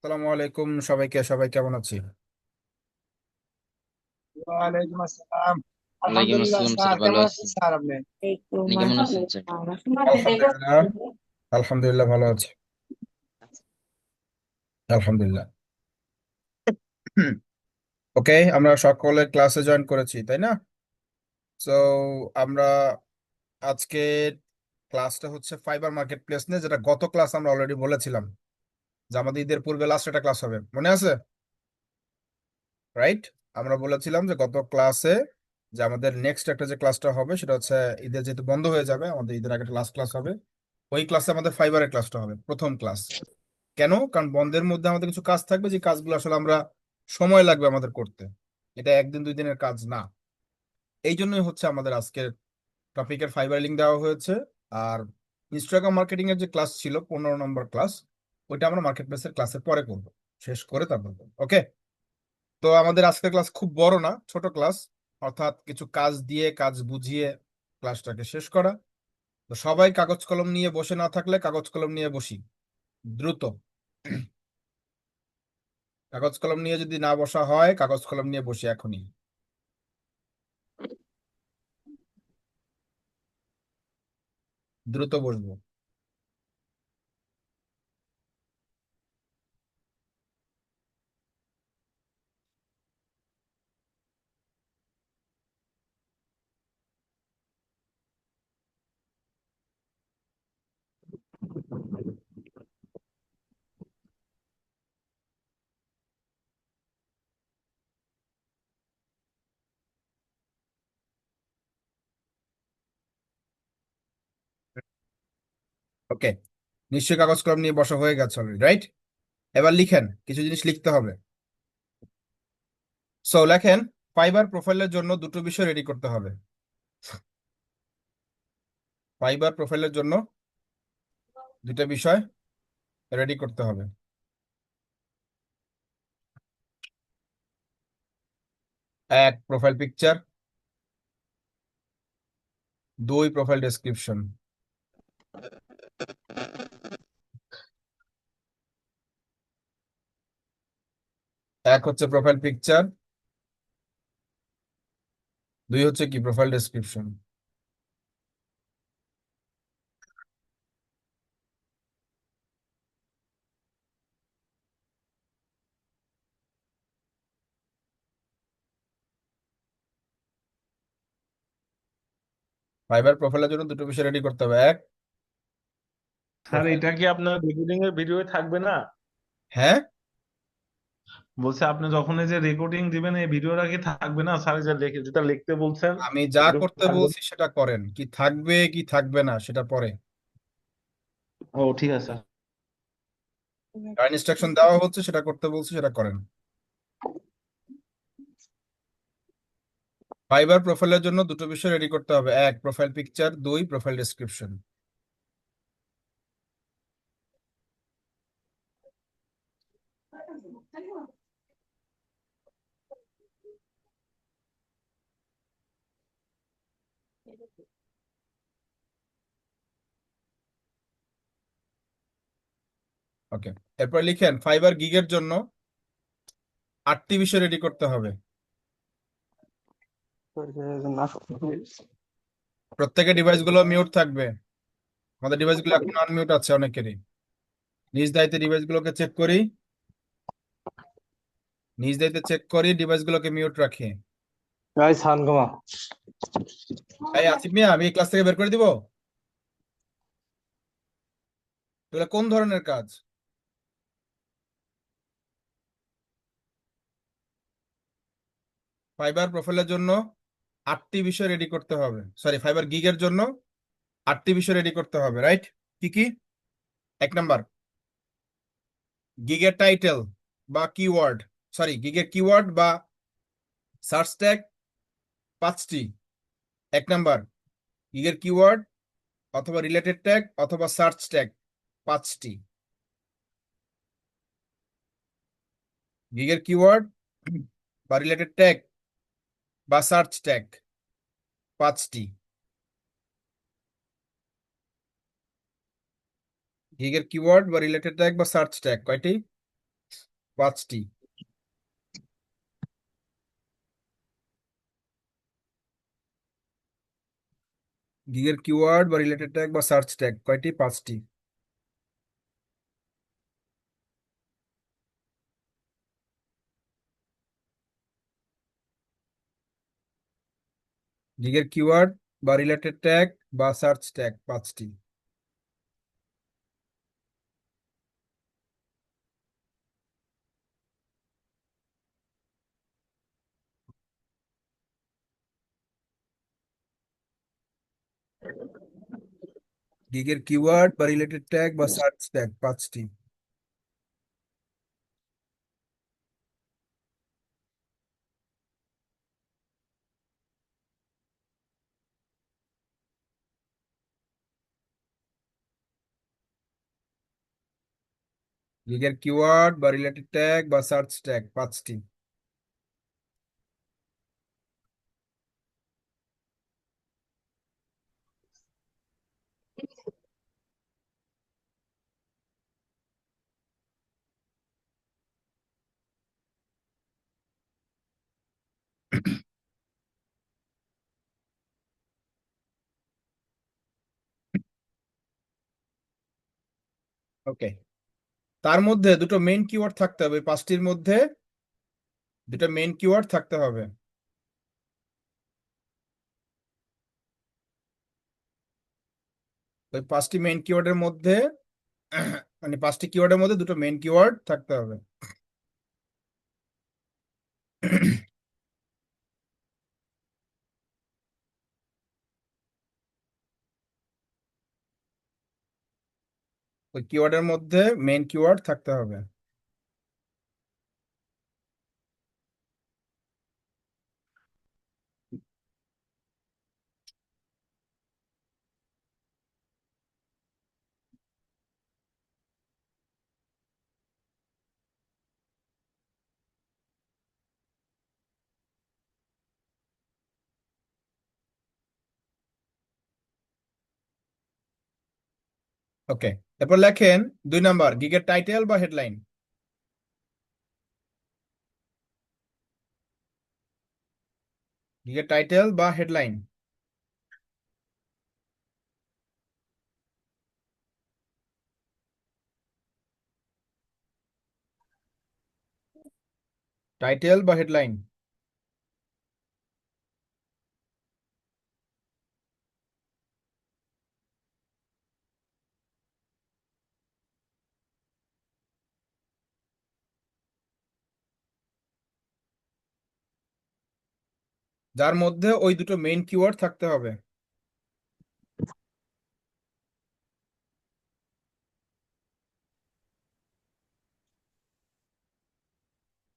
আসসালামু আলাইকুম সবাইকে। সবাই কেমন আছি? ওয়ালাইকুম আসসালাম। ওয়ালাইকুম আলহামদুলিল্লাহ আসসালাম স্যার, স্যার, ভালো কেমন আছেন আছি। স্যার আপনি? আপনি কেমন আছেন স্যার? আলহামদুলিল্লাহ। আলহামদুলিল্লাহ ভালো আছি। আলহামদুলিল্লাহ। ওকে, আমরা সকলে ক্লাসে জয়েন করেছি, তাই না? সো আমরা আজকে ক্লাসটা হচ্ছে ফাইবার মার্কেট প্লেস নিয়ে, যেটা গত ক্লাস আমরা অলরেডি বলেছিলাম যে আমাদের ঈদের পূর্বে লাস্ট একটা ক্লাস হবে, মনে আছে? রাইট। আমরা বলেছিলাম যে গত ক্লাসে যে আমাদের নেক্সট একটা যে ক্লাসটা হবে সেটা হচ্ছে ঈদের যেহেতু বন্ধ হয়ে যাবে, আমাদের ঈদের আগে লাস্ট ক্লাস হবে। ওই ক্লাসে আমাদের ফাইবারের ক্লাসটা হবে, প্রথম ক্লাস। কেন? কারণ বন্ধের মধ্যে আমাদের কিছু কাজ থাকবে, যে কাজগুলো আসলে আমরা সময় লাগবে আমাদের করতে। এটা একদিন দুই দিনের কাজ না। এই জন্যই হচ্ছে আমাদের আজকের টপিকের ফাইবার লিঙ্ক দেওয়া হয়েছে। আর ইনস্টাগ্রাম মার্কেটিং এর যে ক্লাস ছিল 15 নম্বর ক্লাস, ওইটা আমরা মার্কেট প্লেসের ক্লাসের পরে করবো, শেষ করে তারপর করবো। ওকে। তো আমাদের আজকের ক্লাস খুব বড় না, ছোট ক্লাস। অর্থাৎ কিছু কাজ দিয়ে, কাজ বুঝিয়ে ক্লাসটাকে শেষ করা। তো সবাই কাগজ কলম নিয়ে বসে না থাকলে কাগজ কলম নিয়ে বসি, দ্রুত। কাগজ কলম নিয়ে যদি না বসা হয়, কাগজ কলম নিয়ে বসি এখনই, দ্রুত বসবো। ওকে, নিশ্চয়ই কাগজ কলম নিয়ে বসা হয়ে গেছে অলরেডি, রাইট? এবার লিখেন, কিছু জিনিস লিখতে হবে। সো লেখেন, ফাইবার প্রোফাইলের জন্য দুটো বিষয় রেডি করতে হবে। ফাইবার প্রোফাইলের জন্য দুটো বিষয় রেডি করতে হবে। এক, প্রোফাইল পিকচার। দুই, প্রোফাইল ডেসক্রিপশন। এক হচ্ছে প্রোফাইল পিকচার, দুই হচ্ছে কি, প্রোফাইল ডেসক্রিপশন। ফাইবার প্রোফাইলের জন্য দুটো বিষয় রেডি করতে হবে। এক, স্যার, প্রোফাইল। এটা কি আপনার রেকর্ডিং এর ভিডিও থাকবে না? হ্যাঁ, বলছে আপনি যখন এই যে রেকর্ডিং দিবেন এই ভিডিওটা কি থাকবে না স্যার? এই যে যেটা লিখতে বলছেন আমি যা ওটা করতে থাকবে না? বলছি সেটা করেন, কি থাকবে কি থাকবে না সেটা পরে। ও ঠিক আছে। ইনস্ট্রাকশন দেওয়া হচ্ছে, সেটা করতে বলছি, সেটা করেন। ফাইবার প্রোফাইলের জন্য দুটো বিষয় রেডি করতে হবে। এক, প্রোফাইল পিকচার। দুই, প্রোফাইল ডেসক্রিপশন। ওকে, এরপর লিখেন, ফাইবার গিগের জন্য 8টি বিষয় রেডি করতে হবে। প্রত্যেকের ডিভাইসগুলো মিউট থাকবে। আমাদের ডিভাইসগুলো এখন আনমিউট আছে অনেকেরই। নিজ দায়িত্বে ডিভাইসগুলোকে চেক করি, নিজ দায়িত্বে চেক করি, ডিভাইসগুলোকে মিউট রাখি। ভাই সান কমা। এই আসিফ মিয়া, আমি এই ক্লাস থেকে বের করে দিব? এগুলো কোন ধরনের কাজ? ফাইবার প্রোফাইলের জন্য 8টি বিষয় রেডি করতে হবে। সরি, ফাইবার গিগের জন্য 8টি বিষয় রেডি করতে হবে, রাইট? কি কি? এক নাম্বার, গিগের টাইটেল বা কিওয়ার্ড, সরি, গিগের কিওয়ার্ড বা সার্চ ট্যাগ 5টি। এক নাম্বার, গিগের কিওয়ার্ড অথবা রিলেটেড ট্যাগ অথবা সার্চ ট্যাগ 5টি। গিগের কিওয়ার্ড বা রিলেটেড ট্যাগ বা সার্চ ট্যাগ 5টি। গিগের কিওয়ার্ড বা রিলেটেড ট্যাগ বা সার্চ ট্যাগ কয়টি? 5টি। গিগের কিওয়ার্ড বা রিলেটেড ট্যাগ বা সার্চ ট্যাগ কয়টি? 5টি। গিগের কিওয়ার্ড বা রিলেটেড ট্যাগ বা সার্চ ট্যাগ 5টি। গিগের কিওয়ার্ড বা রিলেটেড ট্যাগ বা সার্চ ট্যাগ 5টি। গিগের কিওয়ার্ড বা রিলেটেড ট্যাগ বা সার্চ ট্যাগ 5টি। ওকে, তার মধ্যে দুটো মেইন কিওয়ার্ড থাকতে হবে। 5টির মধ্যে দুটো মেইন কিওয়ার্ড থাকতে হবে। ওই 5টি মেইন কিওয়ার্ডের মধ্যে মানে 5টি কিওয়ার্ডের মধ্যে দুটো মেইন কিওয়ার্ড থাকতে হবে। ওই কিওয়ার্ডের মধ্যে মেইন কিওয়ার্ড থাকতে হবে। ওকে, এরপর লেখেন 2 নাম্বার, গিগের টাইটেল বা হেডলাইন। গিগের টাইটেল বা হেডলাইন। টাইটেল বা হেডলাইন। যার মধ্যে ওই দুটো মেইন কিওয়ার্ড থাকতে হবে।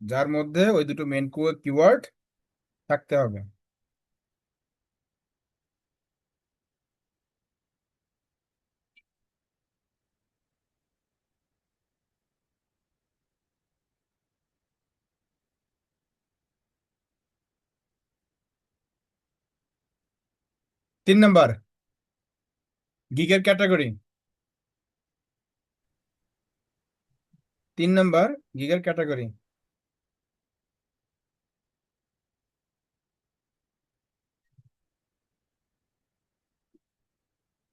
যার মধ্যে ওই দুটো মেইন কিওয়ার্ড থাকতে হবে। 3 নাম্বার, গিগের ক্যাটাগরি। 3 নাম্বার, গিগের ক্যাটাগরি।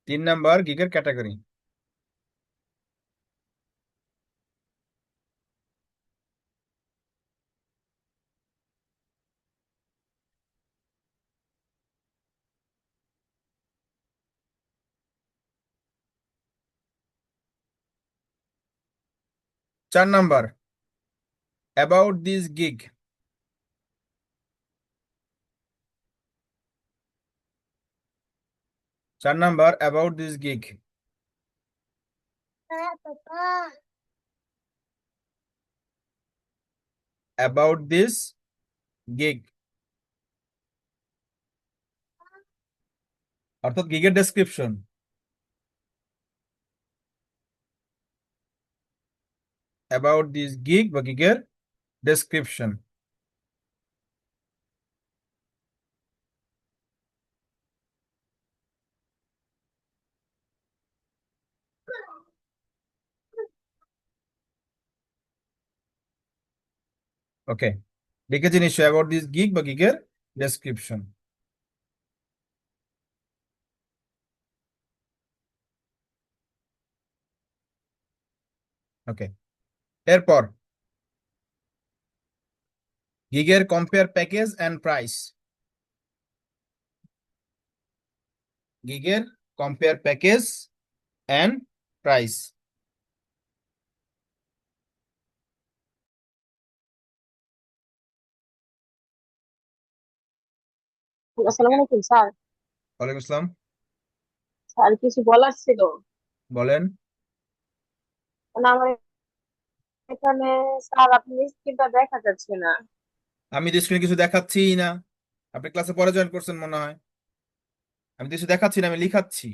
3 নাম্বার, গিগের category. 4 number, about this gig. 4 number, about this gig. About this gig অর্থাৎ গিগের ডেসক্রিপশন। অ্যাবাউট দিস গিগ বা গিগের ডেসক্রিপশন। ওকে, লিখেছি নিশ্চয়ই অ্যাবাউট দিস গিগ বা গিগের ডেসক্রিপশন। ওকে, এরপর গিগের কম্পেয়ার প্যাকেজ অ্যান্ড প্রাইস। গিগের কম্পেয়ার প্যাকেজ অ্যান্ড প্রাইস। আসসালামু আলাইকুম স্যার। ওয়ালাইকুম আসসালাম। স্যার কিছু বলার ছিল। বলেন। মানে আমার এখানে স্যার আপনি স্ক্রিনটা দেখা যাচ্ছে না। আমি তো স্ক্রিনে কিছু দেখাচ্ছি না। আপনি ক্লাসে পরে জয়েন করছেন মনে হয়। আমি তো কিছু দেখাচ্ছি না, আমি লিখাচ্ছি।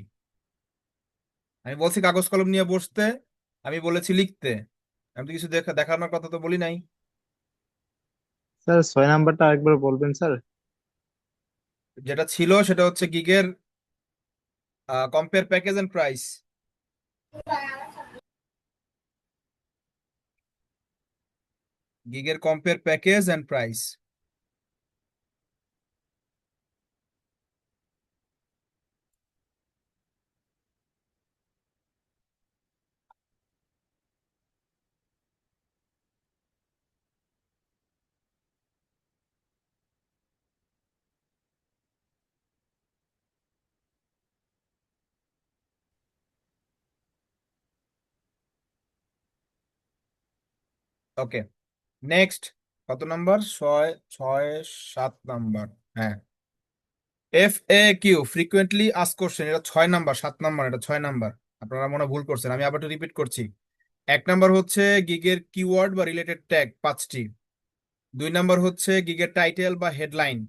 আমি বলছি কাগজ কলম নিয়ে বসতে, আমি বলেছি লিখতে। আমি তো কিছু দেখানোর কথা তো বলি নাই। স্যার 6 নাম্বারটা আরেকবার বলবেন স্যার। যেটা ছিল সেটা হচ্ছে গিগের কম্পেয়ার প্যাকেজ এন্ড প্রাইস। গিগের compare package and price. Okay, next. কত নাম্বার? 6, 6, 7 নাম্বার। হ্যাঁ, FAQ ফ্রিকুয়েন্টলি আস্ক কোশ্চেন, এটা 6 নাম্বার, 7 নাম্বার, এটা 6 নাম্বার। আপনারা মনে হয় ভুল করছেন, আমি আবার রিপিট করছি। 1 নাম্বার হচ্ছে গিগের কিওয়ার্ড বা রিলেটেড ট্যাগ 5টি। 2 নাম্বার হচ্ছে গিগের টাইটেল বা হেডলাইন।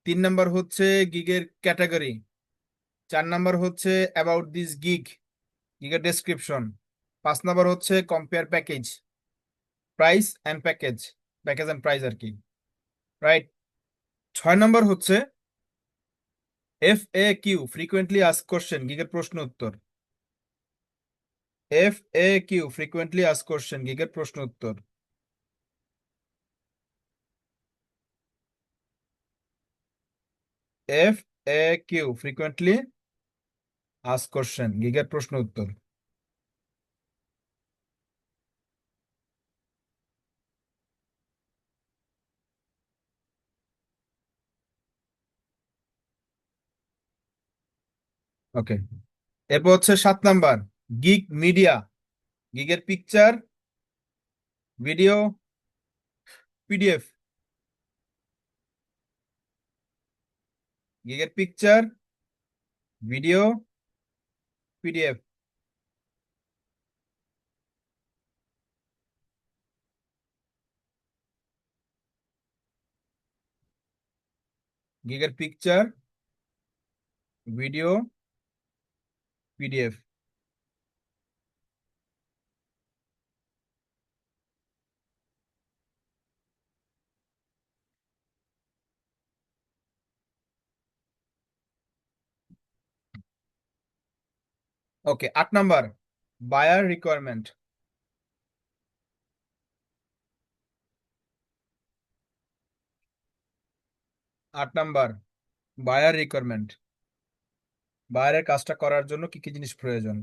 3 নাম্বার হচ্ছে গিগের ক্যাটাগরি। 4 নাম্বার হচ্ছে অ্যাবাউট দিস গিগ, গিগের ডেসক্রিপশন। 5 নাম্বার হচ্ছে compare package, price and package, package and price আর কি, রাইট। 6 নাম্বার হচ্ছে FAQ ফ্রিকুয়েন্টলি আস্ক কোশ্চেন, গিগের প্রশ্ন উত্তর। FAQ ফ্রিকুয়েন্টলি আস্ক কোশ্চেন, গিগের প্রশ্ন উত্তর। FAQ ফ্রিকুয়েন্টলি আস্ক কোশ্চেন, গিগের প্রশ্ন উত্তর। ওকে, এরপর হচ্ছে 7 নাম্বার গিগ মিডিয়া, গিগের পিকচার, ভিডিও, PDF। গিগের পিকচার, ভিডিও, PDF। গিগের picture, video, PDF। Okay, 8 number buyer requirement. 8 number buyer requirement, বায়ারের কাজটা করার জন্য কি কি জিনিস প্রয়োজন।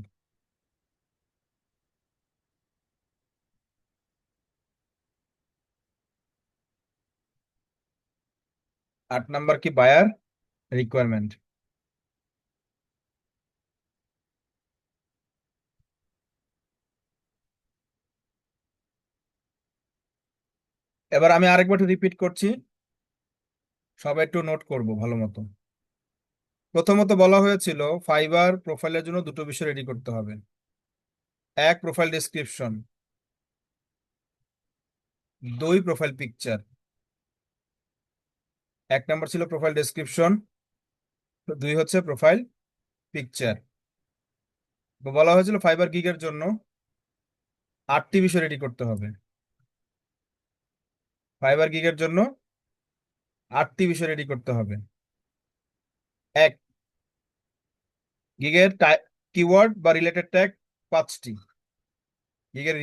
8 নাম্বার কি বায়ার রিকোয়ারমেন্ট। এবার আমি আরেকবার রিপিট করছি, সবাই একটু নোট করব ভালো মতো। প্রথমত বলা হয়েছিল ফাইবার প্রোফাইলের জন্য দুটো বিষয় রেডি করতে হবে। এক, profile description. 2, profile picture. 1 number ছিল প্রোফাইল ডেসক্রিপশন, 2 হচ্ছে প্রোফাইল পিকচার। বলা হয়েছিল ফাইবার গিগের জন্য 8টি বিষয় রেডি করতে হবে। ফাইবার গিগের জন্য 8টি বিষয় রেডি করতে হবে। 1, গিগের কিওয়ার্ড বা রিলেটেড ট্যাগ 5টি। গিগের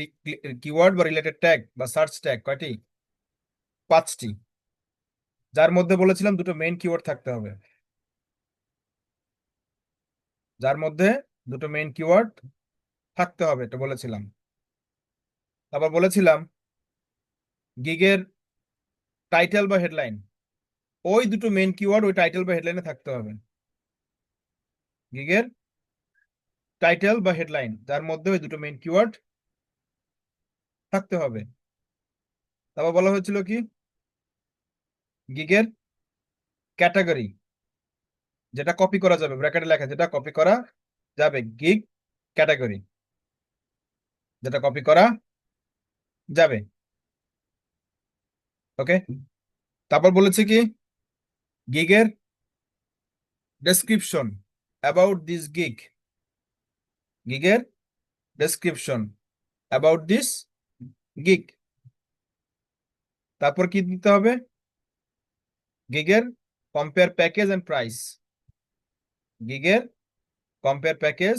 কিওয়ার্ড বা রিলেটেড ট্যাগ বা সার্চ ট্যাগ কয়টি? 5টি, যার মধ্যে বলেছিলাম দুটো মেইন কিওয়ার্ড থাকতে হবে, যার মধ্যে দুটো মেইন কিওয়ার্ড থাকতে হবে, এটা বলেছিলাম। তারপর বলেছিলাম গিগের টাইটেল বা হেডলাইন, ওই দুটো মেইন কিওয়ার্ড ওই টাইটেল বা হেডলাইনে থাকতে হবে। গিগের টাইটেল বা হেডলাইন, যার মধ্যে ওই দুটো মেইন কিওয়ার্ড থাকতে হবে। তারপর বলা হয়েছিল কি গিগের ক্যাটাগরি, যেটা কপি করা যাবে, ব্র্যাকেটে লেখা যেটা কপি করা যাবে, গিগ ক্যাটাগরি, যেটা কপি করা যাবে। ওকে, তারপর বলেছে কি গিগের ডেসক্রিপশন অ্যাবাউট দিস গিগ, গিগের ডেসক্রিপশন অ্যাবাউট দিস গিগ। তারপর কি দিতে হবে গিগের কম্পেয়ার প্যাকেজ এন্ড প্রাইস, গিগের কম্পেয়ার প্যাকেজ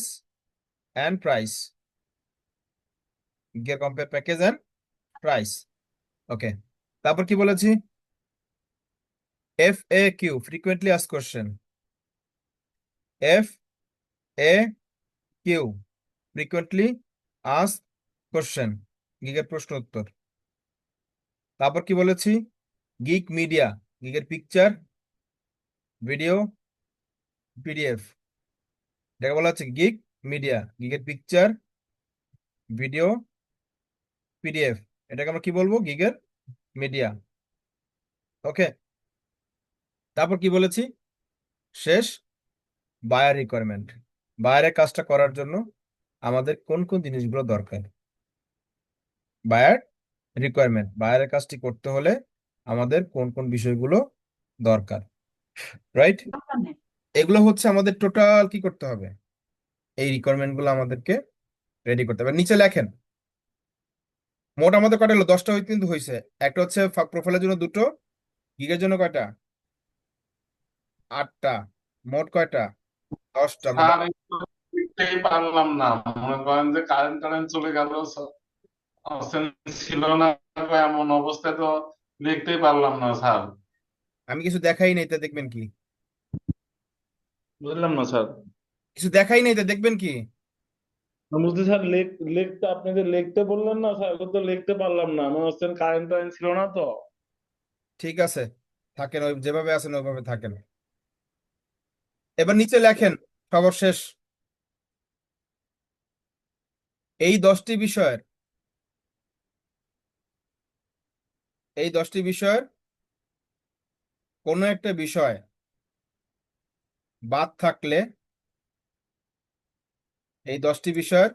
এন্ড প্রাইস, গিগের compare package and price. Okay, তারপর কি বলেছি FAQ, frequently asked question, FAQ, frequently asked question, গিগের প্রশ্ন উত্তর। তারপর কি বলেছি গিগ মিডিয়া, গিগের পিকচার, ভিডিও, PDF, এটাকে বলা হচ্ছে গিগ মিডিয়া, গিগের পিকচার, ভিডিও, PDF, এটাকে আমরা কি বলবো গিগের মিডিয়া। ওকে, তারপর কি বলেছি শেষ বায়ার রিকোয়ারমেন্ট, বায়ারের কাজটা করার জন্য আমাদের কোন কোন জিনিসগুলো দরকার। বায়ার রিকোয়ারমেন্ট, বায়ারের কাজটি করতে হলে আমাদের কোন কোন বিষয়গুলো দরকার, রাইট? এগুলো হচ্ছে আমাদের টোটাল কি করতে হবে, এই রিকোয়ারমেন্ট গুলো আমাদেরকে রেডি করতে হবে। নিচে লেখেন মোট আমাদের কয়টা হলো, 10টা কিন্তু হয়েছে। একটা হচ্ছে প্রোফাইলের জন্য 2টো, গিগের জন্য কয়টা, 8টা, মোট কয়টা, 10টা। স্যার একটু লিখতেই পারলাম না, মনে করেন যে কারেন্ট টারেন্ট চলে গেল, অপশন ছিল না, এমন অবস্থায় তো লিখতেই পারলাম না স্যার। আমি কিছু দেখাই নাই, তা দেখবেন কি? বুঝলাম না স্যার। কিছু দেখাই নাই, তা দেখবেন কি? আমি বলছি স্যার লিখতে আপনি যে লিখতে বললেন না স্যার, ওটা তো লিখতে পারলাম না, মনে হচ্ছে কারেন্ট টারেন্ট ছিল না তো। ঠিক আছে, থাকেন ওই যেভাবে আছেন ওইভাবে থাকেন। এবার নিচে লেখেন সর্বশেষ এই 10টি বিষয়ের, এই 10টি বিষয়ের কোনো একটা বিষয় বাদ থাকলে, এই 10টি বিষয়ের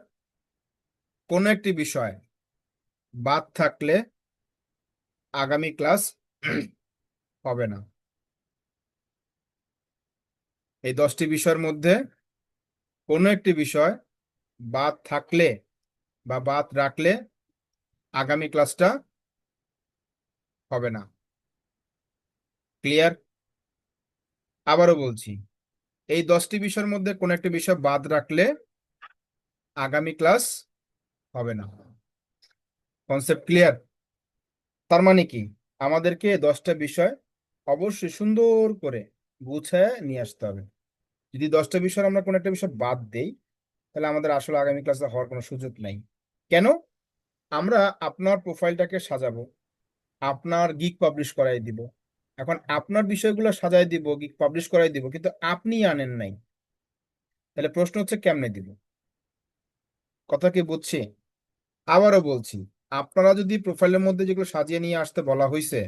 কোনো একটি বিষয় বাদ থাকলে আগামী ক্লাস হবে না। এই 10টি বিষয়ের মধ্যে কোনো একটি বিষয় বাদ থাকলে বা বাদ রাখলে আগামী ক্লাসটা হবে না। ক্লিয়ার? আবারও বলছি, এই 10টি বিষয়ের মধ্যে কোনো একটা বিষয় বাদ রাখলে আগামী ক্লাস হবে না। Concept clear? তার মানে কি আমাদেরকে 10টা বিষয় অবশ্যই সুন্দর করে গুছায় নিয়ে আসতে হবে। যদি 10টা বিষয় আমরা কোনো একটা বিষয় বাদ দেই, তাহলে আমাদের আসলে আগামী ক্লাসে হওয়ার কোনো সুযোগ নাই। কেন? আমরা আপনার প্রোফাইলটাকে সাজাবো, আপনার গিগ পাবলিশ করাই দিব, এখন আপনার বিষয়গুলো সাজাই দিব, গিগ পাবলিশ করাই দিব, কিন্তু আপনি আনেন নাই, তাহলে প্রশ্ন হচ্ছে কেমনে দিব? কথা কি বুঝছি? আবারও বলছি, আপনারা যদি প্রোফাইলের মধ্যে যেগুলো সাজিয়ে নিয়ে আসতে বলা হয়েছে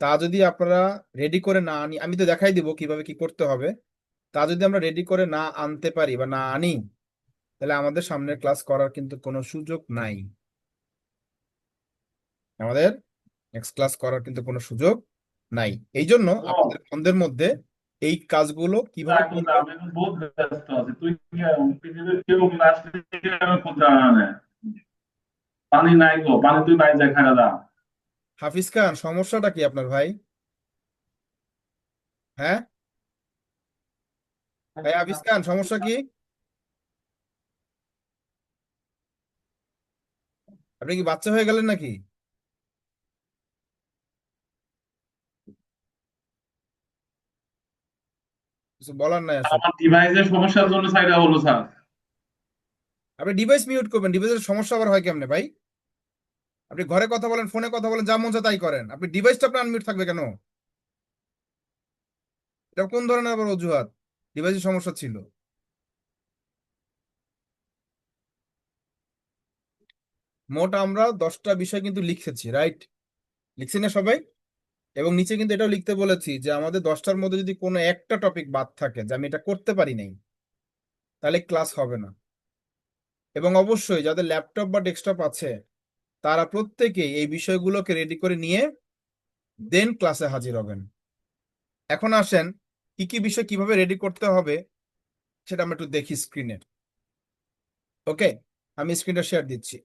তা যদি আপনারা রেডি করে না আনি, আমি তো দেখাই দিব কিভাবে কি করতে হবে, তা যদি আমরা রেডি করে না আনতে পারি বা না আনি, তাহলে আমাদের সামনের ক্লাস করার কিন্তু কোনো সুযোগ নাই, আমাদের নেক্সট ক্লাস করার কিন্তু কোনো সুযোগ নাই। এই জন্য আপনাদের বন্ধের মধ্যে এই কাজগুলো কিভাবে এখন করবেন, আমি এখন বহুত ব্যস্ত আছি, তুই কি পৃথিবীর কেউ ক্লাস জানে পানি নাই গো, পানি তুই বাইরে যা খাওয়া দা। হাফিজ খান সমস্যাটা কি আপনার ভাই? হ্যাঁ ভাই হাফিজ খান, সমস্যা কি? আপনি কি বাচ্চা হয়ে গেলেন নাকি? কিছু বলার নাই আসলে। আমার ডিভাইসের সমস্যার জন্য সাইডা হলো স্যার। আপনি ডিভাইস মিউট করবেন, ডিভাইসের সমস্যা আবার হয় কেমনে ভাই? আপনি ঘরে কথা বলেন, ফোনে কথা বলেন, যা মন চায় তাই করেন, আপনি ডিভাইসটা আপনার আনমিউট থাকবে কেন? এটা কোন ধরনের আবার অজুহাত? ডিভাইসের সমস্যা ছিল। মোট আমরা 10টা বিষয় কিন্তু লিখেছি, রাইট? লিখছি না সবাই? এবং নিচে কিন্তু এটাও লিখতে বলেছি যে আমাদের 10টার মধ্যে যদি কোনো একটা টপিক বাদ থাকে যে আমি এটা করতে পারি নাই, তাহলে ক্লাস হবে না। এবং অবশ্যই যাদের ল্যাপটপ বা ডেস্কটপ আছে তারা প্রত্যেকেই এই বিষয়গুলোকে রেডি করে নিয়ে দেন ক্লাসে হাজির হবেন। এখন আসেন কি কি বিষয় কিভাবে রেডি করতে হবে সেটা আমরা একটু দেখি স্ক্রিনে। ওকে, আমি স্ক্রিনটা শেয়ার দিচ্ছি।